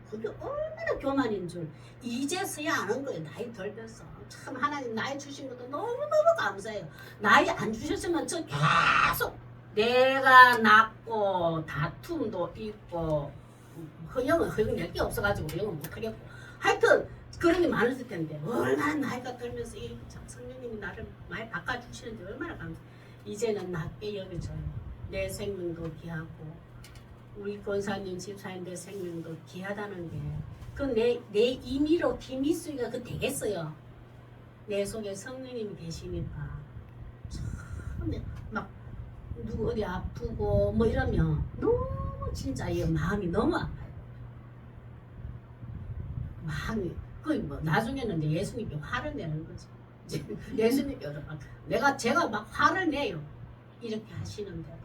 A: 그게 얼마나 교만인 줄 이제서야 아는 거예요. 나이 덜 돼서 참 하나님 나이 주신 것도 너무너무 감사해요. 나이 안 주셨으면 저 계속 내가 낳고 다툼도 있고 허영 낼 게 없어가지고 허영은 못하겠고 하여튼 그런 게 많았을 텐데 얼마나 나이가 들면서 이 성령님이 나를 많이 바꿔주시는데 얼마나 감사해요. 이제는 낮게 여겨져요. 내 생명도 귀하고 우리 권사님 집사님들 생명도 귀하다는 게 그 내 임의로 김희수가 그 되겠어요. 내 속에 성령님이 계시니까 참 막 누구 어디 아프고 뭐 이러면 너무 진짜 이 마음이 너무 아파요. 마음이 거의 뭐 나중에는 내 예수님께 화를 내는 거지. 예수님께 제가 막 화를 내요. 이렇게 하시는데도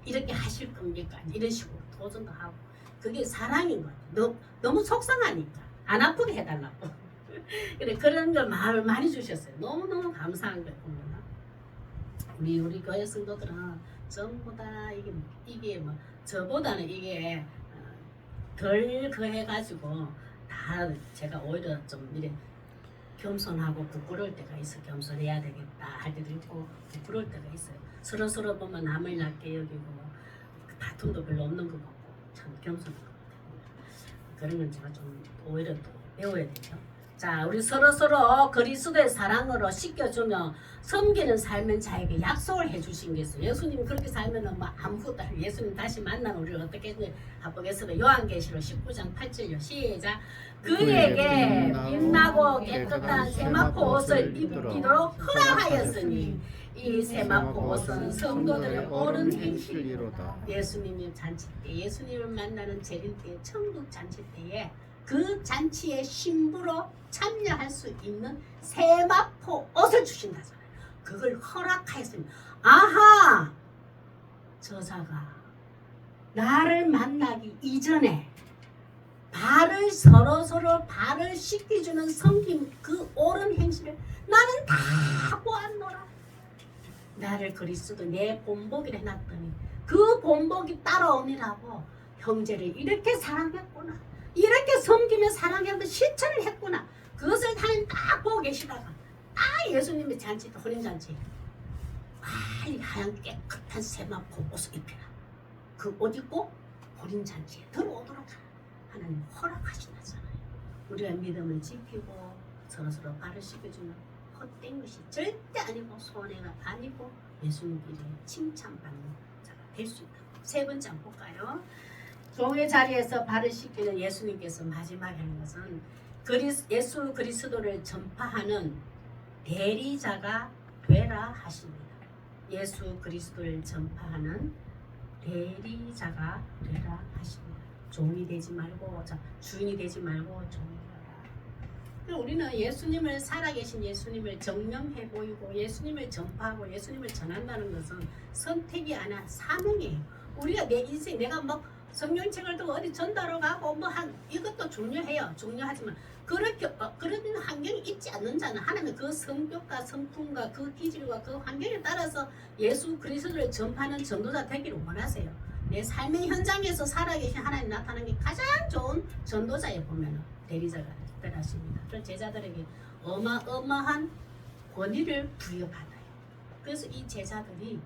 A: 이렇게 하실 겁니까? 이런 식으로 도전도 하고 그게 사랑인 것 같아요. 너무 속상하니까 안 아프게 해달라고. 그래 그런 걸 마음을 많이 주셨어요. 너무너무 감사한 거예요. 우리 교회 성도들은 전부 다 이게 뭐 저보다는 이게 덜 그해가지고 다 제가 오히려 좀 이래 겸손하고 부끄러울 때가 있어. 겸손해야 되겠다 할 때도 있고 부끄러울 때가 있어요. 서로 보면 남을 낮게 여기고 다툼도 별로 없는 것 같고 참 겸손한 것 같아요. 그런 건 제가 좀 오히려 또 배워야 되죠. 자, 우리 서로 그리스도의 사랑으로 씻겨주며 섬기는 삶은 자에게 약속을 해주신 게 있어요. 예수님 그렇게 살면은 뭐 아무것도 예수님 다시 만나면 우리를 어떻게 해보겠습니다. 요한계시록 19장 8절요. 시작. 그에게 빛나고 깨끗한 세마포 옷을 입히도록 허락하였으니 이 세마포 옷은 성도들의 옳은 행실이로다. 예수님의 잔치 때 예수님을 만나는 재림 때 천국 잔치 때에 그 잔치의 신부로 참여할 수 있는 세마포 옷을 주신다잖아요. 그걸 허락하였으니 아하 저자가 나를 만나기 이전에 발을 서로 발을 씻겨주는 섬김 그 옳은 행실을 나는 다 보았노라. 나를 그리스도 내 본보기를 해놨더니 그 본보기 따라오느라고 형제를 이렇게 사랑했구나. 이렇게 섬기며 사랑하며 실천을 했구나. 그것을 하나님 딱 보고 계시다가 예수님의 잔치, 혼인잔치 빨리 하얀 깨끗한 세마포 옷을 입혀라. 그 옷 입고 혼인잔치에 들어오도록 하나님 허락하신다잖아요. 우리가 믿음을 지키고 서로 발을 씻겨주는 헛된 것이 절대 아니고 손해가 아니고 예수님께 칭찬받는 자가 될 수 있다. 세 번째 한번 볼까요? 종의 자리에서 발을 씻기는 예수님께서 마지막에 하는 것은 예수 그리스도를 전파하는 대리자가 되라 하십니다. 예수 그리스도를 전파하는 대리자가 되라 하십니다. 종이 되지 말고 주인이 되지 말고 종이 되라. 우리는 예수님을 살아계신 예수님을 증명해 보이고 예수님을 전파하고 예수님을 전한다는 것은 선택이 아니라 사명이에요. 우리가 내 인생 내가 뭐 성경책을 두고 어디 전달하러 가고 뭐 한 이것도 중요해요. 중요하지만 그렇게 그런 환경이 있지 않는 자는 하나님의 그 성격과 성품과 그 기질과 그 환경에 따라서 예수 그리스도를 전파하는 전도자 되기를 원하세요. 내 삶의 현장에서 살아계신 하나님 나타나는 게 가장 좋은 전도자에 보면 대리자가 되라십니다. 그런 제자들에게 어마어마한 권위를 부여받아요. 그래서 이 제자들이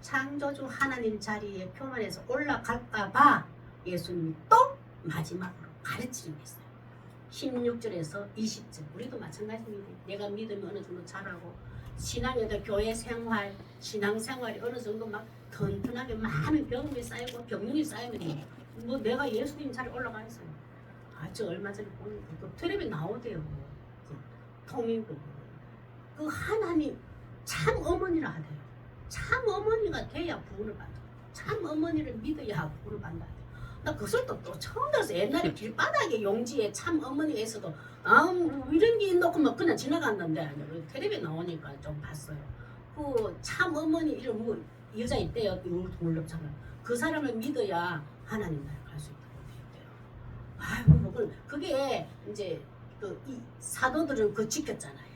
A: 창조주 하나님 자리에 표면에서 올라갈까봐 예수님이 또 마지막으로 가르치는 게 있어요. 16절에서 20절 우리도 마찬가지입니다. 내가 믿으면 어느 정도 잘하고 신앙에도 교회 생활, 신앙생활이 어느 정도 막 튼튼하게 많은 경험이 쌓이고 경륜이 쌓이면 뭐 내가 예수님 자리에 올라가 있어요. 저 얼마 전에 보는 그 텔레비에 나오대요. 그 통일교 그 하나님 참 어머니라 하대요. 참 어머니가 돼야 구원을 받아. 참 어머니를 믿어야 구원을 받는다. 나 그것을 또 처음 들어서 옛날에 길바닥에 용지에 참 어머니가 있어도 이런 게 있노 막 그냥 지나갔는데 텔레비에 나오니까 좀 봤어요. 그 참 어머니 이름 뭐 여자 있대요. 울렁창을 그 사람을 믿어야 하나님 나라 갈 수 있다고 했대요. 아이고 그게 이제 이 사도들은 그 지켰잖아요.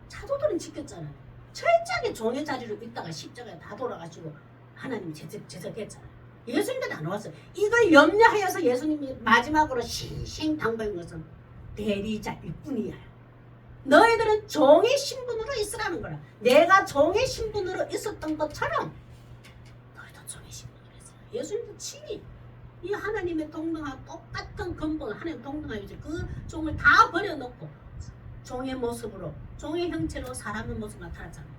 A: 사도들은 지켰잖아요. 철저하게 종의 자리로 있다가 십자가에 다 돌아가시고 하나님 제석했잖아요. 예수님도 안 왔어요. 이걸 염려하여서 예수님이 마지막으로 신신당부한 것은 대리자일 뿐이야. 너희들은 종의 신분으로 있으라는 거라. 내가 종의 신분으로 있었던 것처럼 너희도 종의 신분으로 있어라. 예수님도 친히 이 하나님의 동등하고 똑같은 근본 하나님 동등하게 그 종을 다 버려놓고 종의 모습으로 종의 형체로 사람의 모습 나타났잖아요.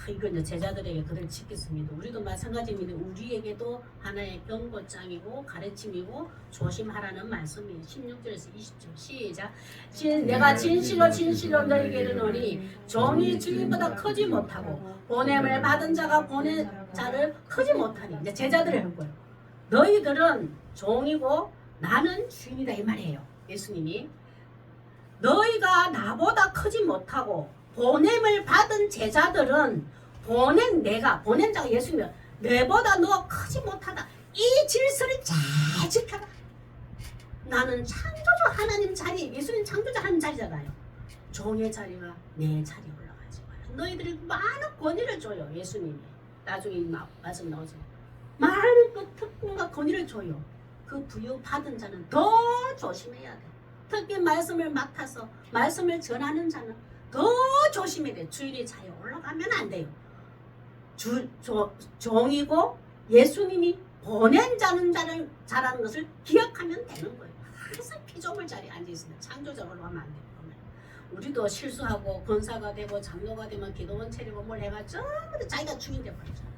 A: 이거 이제 제자들에게 그대로 지켰습니다. 우리도 마찬가지입니다. 우리에게도 하나의 경고장이고 가르침이고 조심하라는 말씀이에요. 16절에서 20절 시작. 내가 진실로 너희에게 이르노니 종이 주인보다 크지 못하고 보냄을 받은 자가 보낸 자를 크지 못하니 이제 제자들이 한 거예요. 너희들은 종이고 나는 주인이다 이 말이에요. 예수님이 너희가 나보다 크지 못하고 보냄을 받은 제자들은 보낸 자가 예수님이야. 내보다 너 크지 못하다. 이 질서를 잘 지켜라. 나는 창조주 하나님 자리, 예수님 창조주 하나님 자리잖아요. 종의 자리가 내 자리에 올라가지 마라. 너희들이 많은 권위를 줘요. 예수님이 나중에 말씀 나오죠. 많은 그 특권과 권위를 줘요. 그 부여받은 자는 더 조심해야 돼. 특히 말씀을 맡아서 말씀을 전하는 자는 더 조심해야 돼. 주인의 자리에 올라가면 안 돼요. 종이고 예수님이 보낸 자라는 것을 기억하면 되는 거예요. 항상 피조물 자리에 앉아있으면 창조적으로 하면 안 돼요. 우리도 실수하고 권사가 되고 장로가 되면 기도원 차리고 뭘 해가 전부 다 자기가 주인 되어버리잖아요.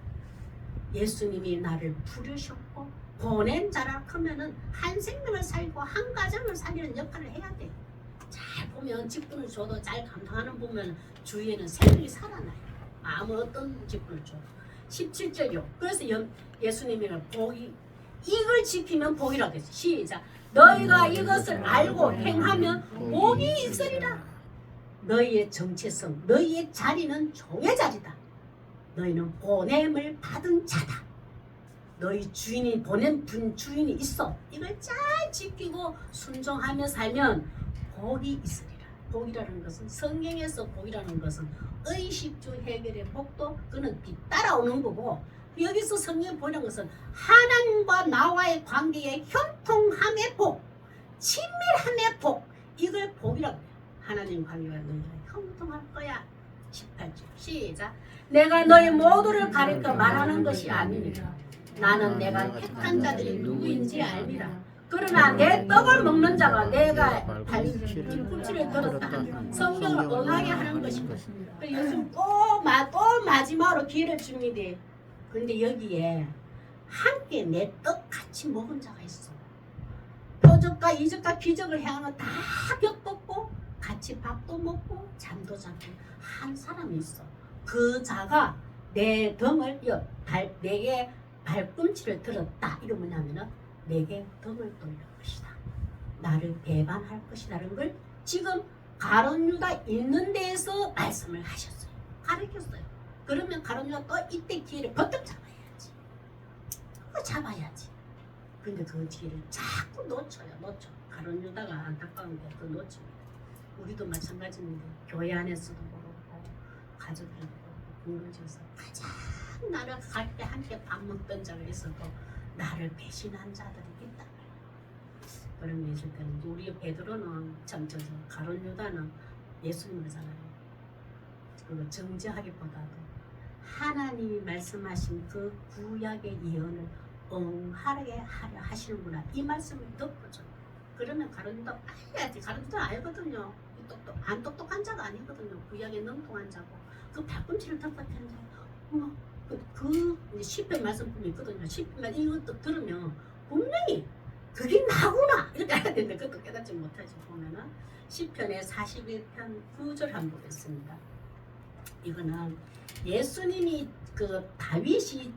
A: 예수님이 나를 부르셨고 보낸 자라 하면은 한 생명을 살고 한 가정을 살리는 역할을 해야 돼. 잘 보면 직분을 줘도 잘 감당하는 보면 주위에는 생명이 살아나요. 아무 어떤 직분을 줘도. 17절이요. 그래서 예수님이 복이 이걸 지키면 복이라고 했어요. 시작. 너희가 이것을 알고 행하면 복이 있으리라. 너희의 정체성, 너희의 자리는 종의 자리다. 너희는 보냄을 받은 자다. 너희 주인이 보낸 주인이 있어. 이걸 잘 지키고 순종하며 살면 복이 있으리라. 복이라는 것은 성경에서 복이라는 것은 의식주 해결의 복도 그는 뒤따라오는 거고 여기서 성경의 복이라는 것은 하나님과 나와의 관계의 형통함의 복, 친밀함의 복 이걸 복이라고 해요. 하나님 관계가 너희가 형통할 거야. 18절 시작. 내가 너희 모두를 가리켜 말하는 것이 아니니라. 나는 내가 택한 자들이 누구인지 알미라. 그러나 내 떡을 먹는 자가 내가 발꿈치를 들었다. 성경을 응하게 하는 것입니다. 예수님 또 마지막으로 기회를 줍니다. 근데 여기에 함께 내 떡 같이 먹은 자가 있어. 표적과 이적과 기적을 행하는 다 겪었고 같이 밥도 먹고 잠도 자고 한 사람이 있어. 그 자가 내 등을 내게 발꿈치를 들었다. 이거 뭐냐면은 내게 등을 돌릴 것이다. 나를 배반할 것이라는 걸 지금 가룟 유다 있는 데에서 말씀을 하셨어요. 가르쳤어요. 그러면 가룟 유다 또 이때 기회를 버뜩 잡아야지. 그거 잡아야지. 근데 그 기회를 자꾸 놓쳐요. 가룟 유다가 안타까운 게 그 놓칩니다. 우리도 마찬가지인데 교회 안에서도 그렇고 가족들도 그렇고 공동체에서 가장 나를 갈 때 함께 밥 먹던 자가 있어도 나를 배신한 자들이 있다. 그런 게 있을 때는 우리 베드로는 참 가룟 유다는 예수님이잖아요. 그거 정죄하기보다도 하나님이 말씀하신 그 구약의 예언을 응하게 하려 하시는구나 이 말씀을 듣고죠. 그러면 가룟 유다 알아야지. 가룟 유다 알거든요. 안 똑똑한 자가 아니거든요. 구약에 능통한 자고 그 발꿈치를 덮었다는 자. 그 시편 말씀 보면 있거든요. 시편 이것도 들으면 분명히 그게 나구나 이렇게 알아야 되는데 그것도 깨닫지 못하지. 보면은 시편의 41편 9절 한번 보겠습니다. 이거는 예수님이 그 다윗이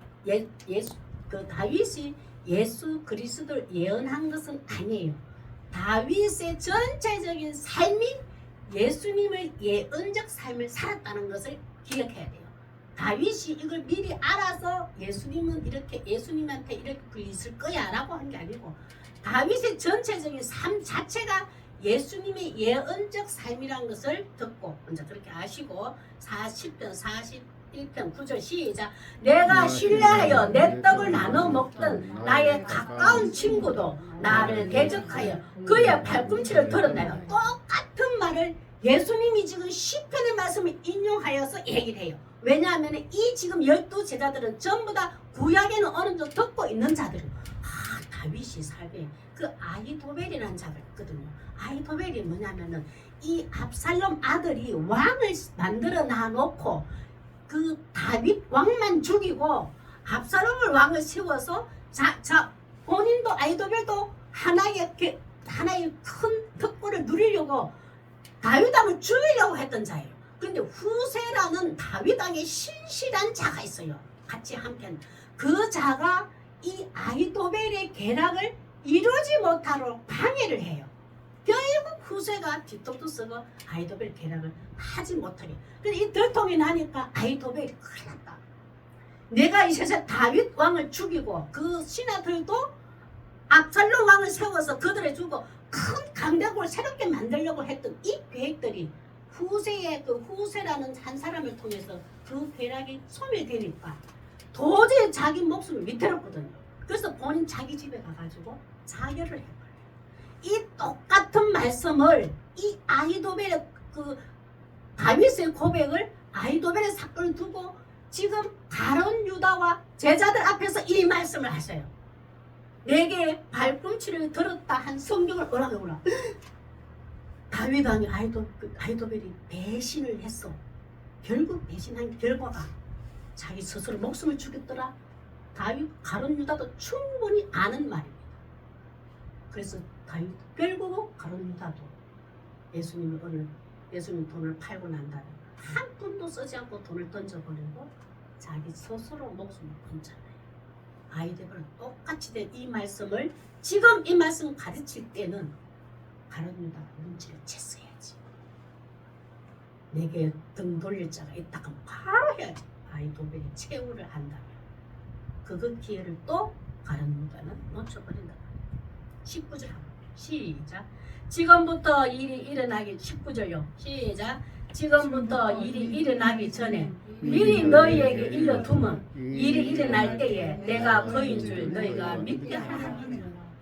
A: 예수 그리스도를 예언한 것은 아니에요. 다윗의 전체적인 삶이 예수님의 예언적 삶을 살았다는 것을 기억해야 돼요. 다윗이 이걸 미리 알아서 예수님한테 이렇게 있을 거야 라고 한 게 아니고 다윗의 전체적인 삶 자체가 예수님의 예언적 삶이라는 것을 듣고 먼저 그렇게 아시고 40편 41편 9절 시작. 내가 신뢰하여 내 떡을 나눠 먹던 나의 가까운 친구도 나를 대적하여 그의 발꿈치를 들었나요. 똑같은 말을 예수님이 지금 시편의 말씀을 인용하여서 얘기를 해요. 왜냐하면 이 지금 12제자들은 전부 다 구약에는 어느 정도 듣고 있는 자들이에요. 다윗이 살게 그 아히도벨이라는 자가 있거든요. 아히도벨이 뭐냐면은 이 압살롬 아들이 왕을 만들어 놔놓고 그 다윗 왕만 죽이고 압살롬을 왕을 세워서 본인도 아히도벨도 하나의 큰 특권을 누리려고 다윗 왕을 죽이려고 했던 자예요. 근데 후세라는 다윗 왕의 신실한 자가 있어요. 같이 함께 그 자가 이 아히도벨의 계략을 이루지 못하도록 방해를 해요. 결국 후세가 뒷떡도 쓰고 아히도벨 계략을 하지 못하게. 근데 이 들통이 나니까 아히도벨이 큰일 났다. 내가 이 세상 다윗 왕을 죽이고 그 신하들도 압살롬 왕을 세워서 그들을 주고 큰 강대국을 새롭게 만들려고 했던 이 계획들이 후세라는 한 사람을 통해서 그 계략이 소멸되니까 도저히 자기 목숨을 위태롭거든요. 그래서 본인 자기 집에 가가지고 자결을 해버려요. 이 똑같은 말씀을 이 아히도벨의 그 다윗의 고백을 아히도벨의 사건을 두고 지금 가룟 유다와 제자들 앞에서 이 말씀을 하셔요. 내게 발꿈치를 들었다 한 성경을 오라. 다윗 왕이 아히도벨이 배신을 했어. 결국 배신한 결과가 자기 스스로 목숨을 죽였더라. 가룟 유다도 충분히 아는 말입니다. 그래서 결국 가룟 유다도 예수님 돈을 팔고 난 다음에 한 푼도 쓰지 않고 돈을 던져버리고 자기 스스로 목숨을 끊잖아요. 아히도벨은 똑같이 된 이 말씀을 지금 이 말씀 가르칠 때는 가룟 유다가 눈치를 챘어야지. 내게 등 돌릴 자가 있다 하면 바로 해야지. 아히도벨이 최후를 한다면 그 기회를 또 가룟 유다는 놓쳐버린다. 19절 한번 시작. 지금부터 일이 일어나기 19절요. 시작. 지금부터 일이 일어나기 전에 미리 너희에게 일러두면 일이 일어날 때에 내가 그인 줄 너희가 믿게 하라.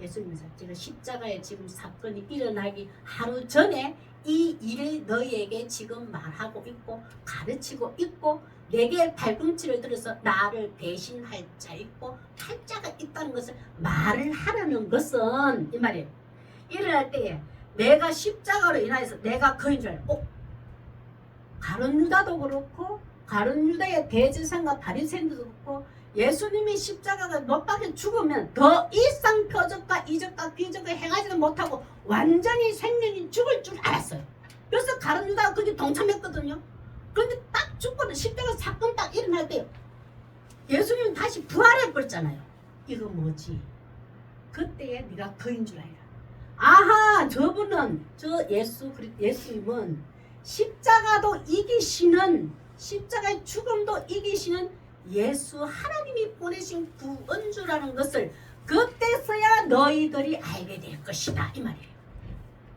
A: 예수님은 제가 십자가에 지금 사건이 일어나기 하루 전에 이 일을 너희에게 지금 말하고 있고 가르치고 있고 내게 발꿈치를 들어서 나를 대신할 자 있고 팔자가 있다는 것을 말을 하라는 것은 이 말이에요. 일어날 때에 내가 십자가로 인하여서 내가 그인 줄 알고 가룟 유다도 그렇고 가룟 유다의 대제사장과 바리새인도 그렇고 예수님이 십자가가 못 박혀 죽으면 더 이상 표적과 이적과 비적을 행하지도 못하고 완전히 생명이 죽을 줄 알았어요. 그래서 가룟 유다가 거기 동참했거든요. 그런데 딱 죽고는 십자가 사건 딱 일어날 때 예수님은 다시 부활해 버렸잖아요. 이거 뭐지? 그때에 네가 그인 줄 알라. 아하, 저분은 저 예수님은 십자가도 이기시는 십자가의 죽음도 이기시는 예수 하나님이 보내신 구원주라는 것을 그때서야 너희들이 알게 될 것이다 이 말이에요.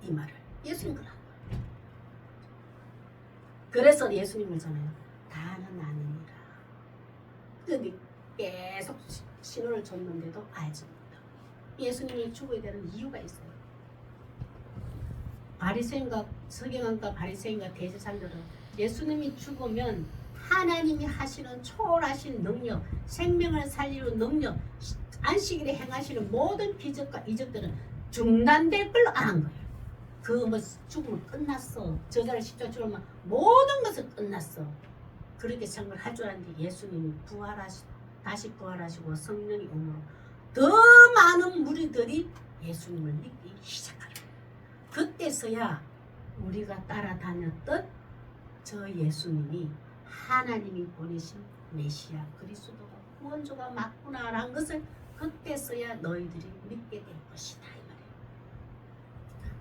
A: 이 말을 예수님 그러는 거예요. 그래서 예수님을 잖아요. 다는 아니니라. 근데 계속 신호를 줬는데도 알지 못하고 예수님이 죽어야 되는 이유가 있어요. 바리새인과 서기관과 바리새인과 대제사장들은 예수님이 죽으면 하나님이 하시는 초월하신 능력, 생명을 살리는 능력, 안식일에 행하시는 모든 기적과 이적들은 중단될 걸로 아는 거예요. 그 뭐 죽으면 끝났어. 저자를 십자가 죽으면 모든 것은 끝났어. 그렇게 생각을 할 줄 알았는데 예수님이 다시 부활하시고 성령이 오므로 더 많은 무리들이 예수님을 믿기 시작하는 거예요. 그때서야 우리가 따라다녔던 저 예수님이 하나님이 보내신 메시아 그리스도가 구원주가 맞구나라는 것을 그때서야 너희들이 믿게 될 것이다 이 말이에요.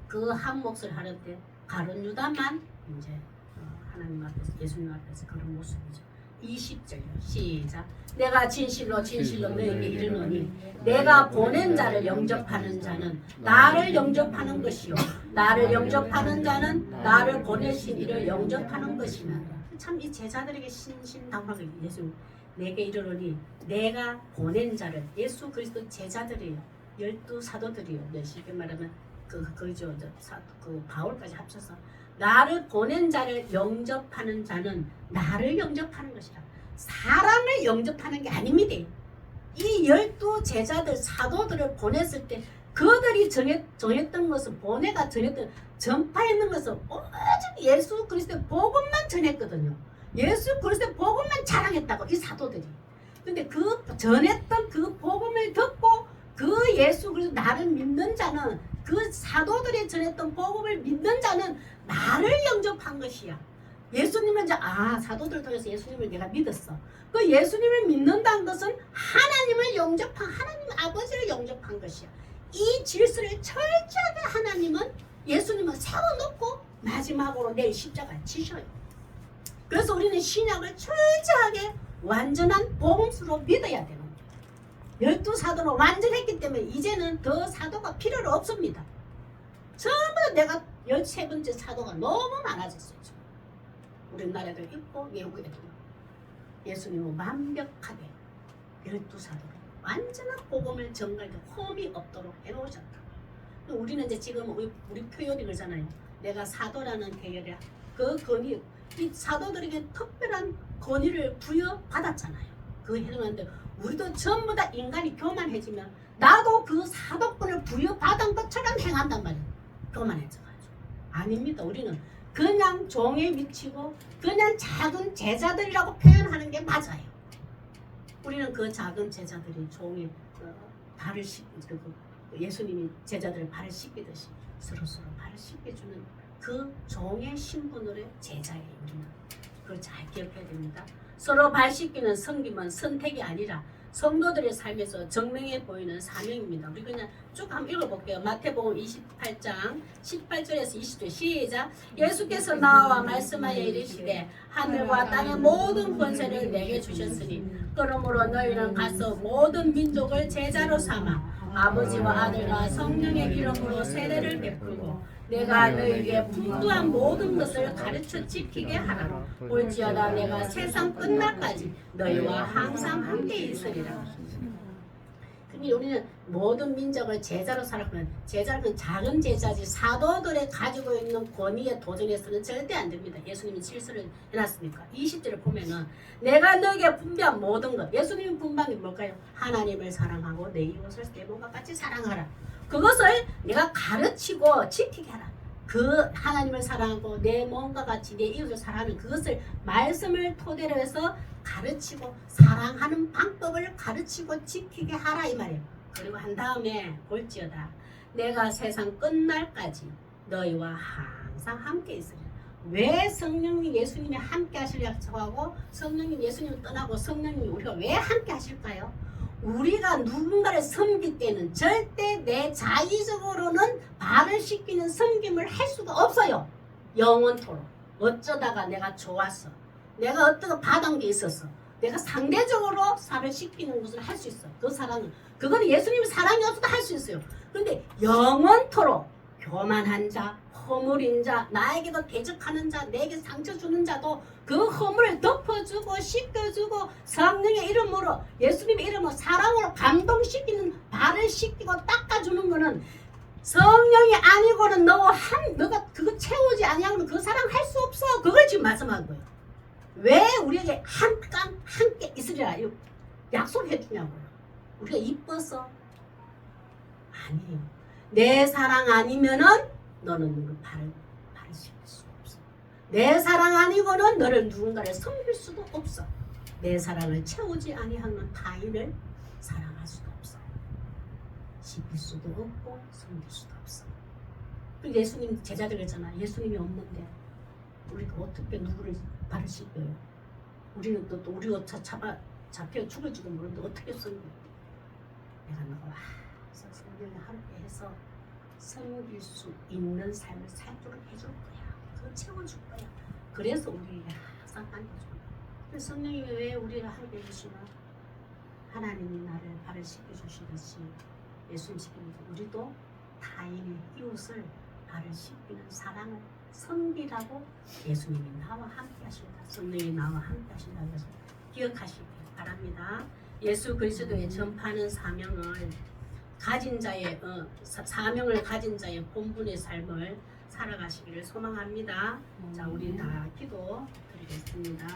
A: 그 한 몫을 하는데 가룟 유다만 이제 하나님 앞에서 예수님 앞에서 그런 모습이죠. 20절요. 시작. 내가 진실로 진실로 너에게 이르노니 내가 보낸 자를 영접하는 자는 나를 영접하는 것이요 나를 영접하는 자는 나를 보내신 이를 영접하는 것이나. 참 이 제자들에게 신신당부하게 예수 내게 이르노니 내가 보낸 자를 예수 그리스도 제자들이에요. 12사도들이요. 쉽게 말하면 그죠. 그 바울까지 합쳐서 나를 보낸 자를 영접하는 자는 나를 영접하는 것이라. 사람을 영접하는 게 아닙니다. 이 12제자들 사도들을 보냈을 때 그들이 정했던 것은 보내가 전했던 전파했는 것은 오직 예수 그리스도의 복음만 전했거든요. 예수 그리스도의 복음만 자랑했다고 이 사도들이. 근데 그 전했던 그 복음을 듣고 그 예수 그리스도 나를 믿는 자는 그 사도들이 전했던 복음을 믿는 자는 나를 영접한 것이야. 예수님은 이제 사도들 통해서 예수님을 내가 믿었어. 그 예수님을 믿는다는 것은 하나님을 영접한 하나님 아버지를 영접한 것이야. 이 질서를 철저하게 하나님은 예수님은 세워놓고 마지막으로 내일 십자가에 지셔요. 그래서 우리는 신약을 철저하게 완전한 복음수로 믿어야 되는 거예요. 12사도로 완전했기 때문에 이제는 더 사도가 필요가 없습니다. 전부 다 내가 13번째 사도가 너무 많아졌어요. 우리나라에도 있고 외국에도 있고. 예수님은 완벽하게 12사도로 완전한 복음을 전갈때 험이 없도록 해놓으셨다. 우리는 이제 지금 우리 표현이 그러잖아요. 내가 사도라는 계열이야. 그 권위, 이 사도들에게 특별한 권위를 부여받았잖아요. 그 해놓았는데 우리도 전부 다 인간이 교만해지면 나도 그 사도권을 부여받은 것처럼 행한단 말이에요. 교만해져가지고. 아닙니다. 우리는 그냥 종에 미치고 그냥 작은 제자들이라고 표현하는 게 맞아요. 우리는 그 작은 제자들이 종의 발을 예수님이 제자들의 발을 씻기듯이 서로 발을 씻겨주는 그 종의 신분으로의 제자예요. 우리는 그걸 잘 기억해야 됩니다. 서로 발 씻기는 섬김은 선택이 아니라 성도들의 삶에서 정명해 보이는 사명입니다. 우리 그냥 쭉 한번 읽어볼게요. 마태복음 28장 18절에서 20절 시작. 예수께서 나와 말씀하여 이르시되 하늘과 땅의 모든 권세를 내게 주셨으니 그러므로 너희는 가서 모든 민족을 제자로 삼아 아버지와 아들과 성령의 이름으로 세례를 베풀고 내가 너희에게 분부한 모든 것을 가르쳐 지키게 하라. 볼지어다 내가 세상 끝날까지 너희와 항상 함께 있으리라. 근데 우리는 모든 민족을 제자로 살아가면 제자는 작은 제자지 사도들의 가지고 있는 권위에 도전해서는 절대 안 됩니다. 예수님이 질서를 해놨으니까 20절을 보면은 내가 너에게 분배한 모든 것 예수님이 분배한 게 뭘까요? 하나님을 사랑하고 내 이웃을 내 몸과 같이 사랑하라. 그것을 내가 가르치고 지키게 하라. 그 하나님을 사랑하고 내 몸과 같이 내 이웃을 사랑하는 그것을 말씀을 토대로 해서 가르치고 사랑하는 방법을 가르치고 지키게 하라 이 말이에요. 그리고 한 다음에 볼지어다 내가 세상 끝날까지 너희와 항상 함께 있으리라. 왜 성령님 예수님이 함께 하실 약속하고 성령님 예수님을 떠나고 성령님이 우리가 왜 함께 하실까요? 우리가 누군가를 섬길 때는 절대 내 자의적으로는 발을 씻기는 섬김을 할 수가 없어요. 영원토록. 어쩌다가 내가 좋았어. 내가 어떤 받은 게 있었어. 내가 상대적으로 살을 씻기는 것을 할 수 있어. 그 사랑은. 그거는 예수님의 사랑이 없어도 할 수 있어요. 그런데 영원토록 교만한 자, 허물인 자, 나에게도 대적하는 자, 내게 상처 주는 자도 그 허물을 덮어주고 씻겨주고 성령의 이름으로 예수님의 이름으로 사랑으로 감동시키는 발을 씻기고 닦아주는 거는 성령이 아니고는 너가 그거 채우지 아니하면 그 사랑 할 수 없어. 그걸 지금 말씀하는 거예요. 왜 우리에게 함께 있으리라 약속해 주냐고요. 우리가 이뻐서 아니에요. 내 사랑 아니면은 너는 그 발을 씻길 수 없어. 내 사랑 아니고는 너를 누군가를 섬길 수도 없어. 내 사랑을 채우지 아니하는 타인을 사랑할 수도 없어. 씻길 수도 없고 섬길 수도 없어. 그리고 예수님 제자들 했잖아. 예수님이 없는데 우리가 어떻게 누구를 발을 씻겨요? 우리는 또 우리가 잡혀 죽을지도 모르는데 어떻게 섬겨? 내가 너가 와서 성령이 함께 해서 섬길 수 있는 삶을 살도록 해줄 거야. 그거 채워줄 거야. 그래서 우리가 항상 안겨줄 거야. 성령님이 왜 우리를 함께 해주시나? 하나님이 나를 발을 씻겨주시듯이 예수님 씻기는 우리도 타인의 이웃을 발을 씻기는 사랑을 섬기라고 예수님이 나와 함께 하신다. 성령이 나와 함께 하신다. 그래서 기억하시기 바랍니다. 예수 그리스도의 전파하는 사명을 가진 자의 사명을 가진 자의 본분의 삶을 살아가시기를 소망합니다. 자, 우리 다 기도 드리겠습니다.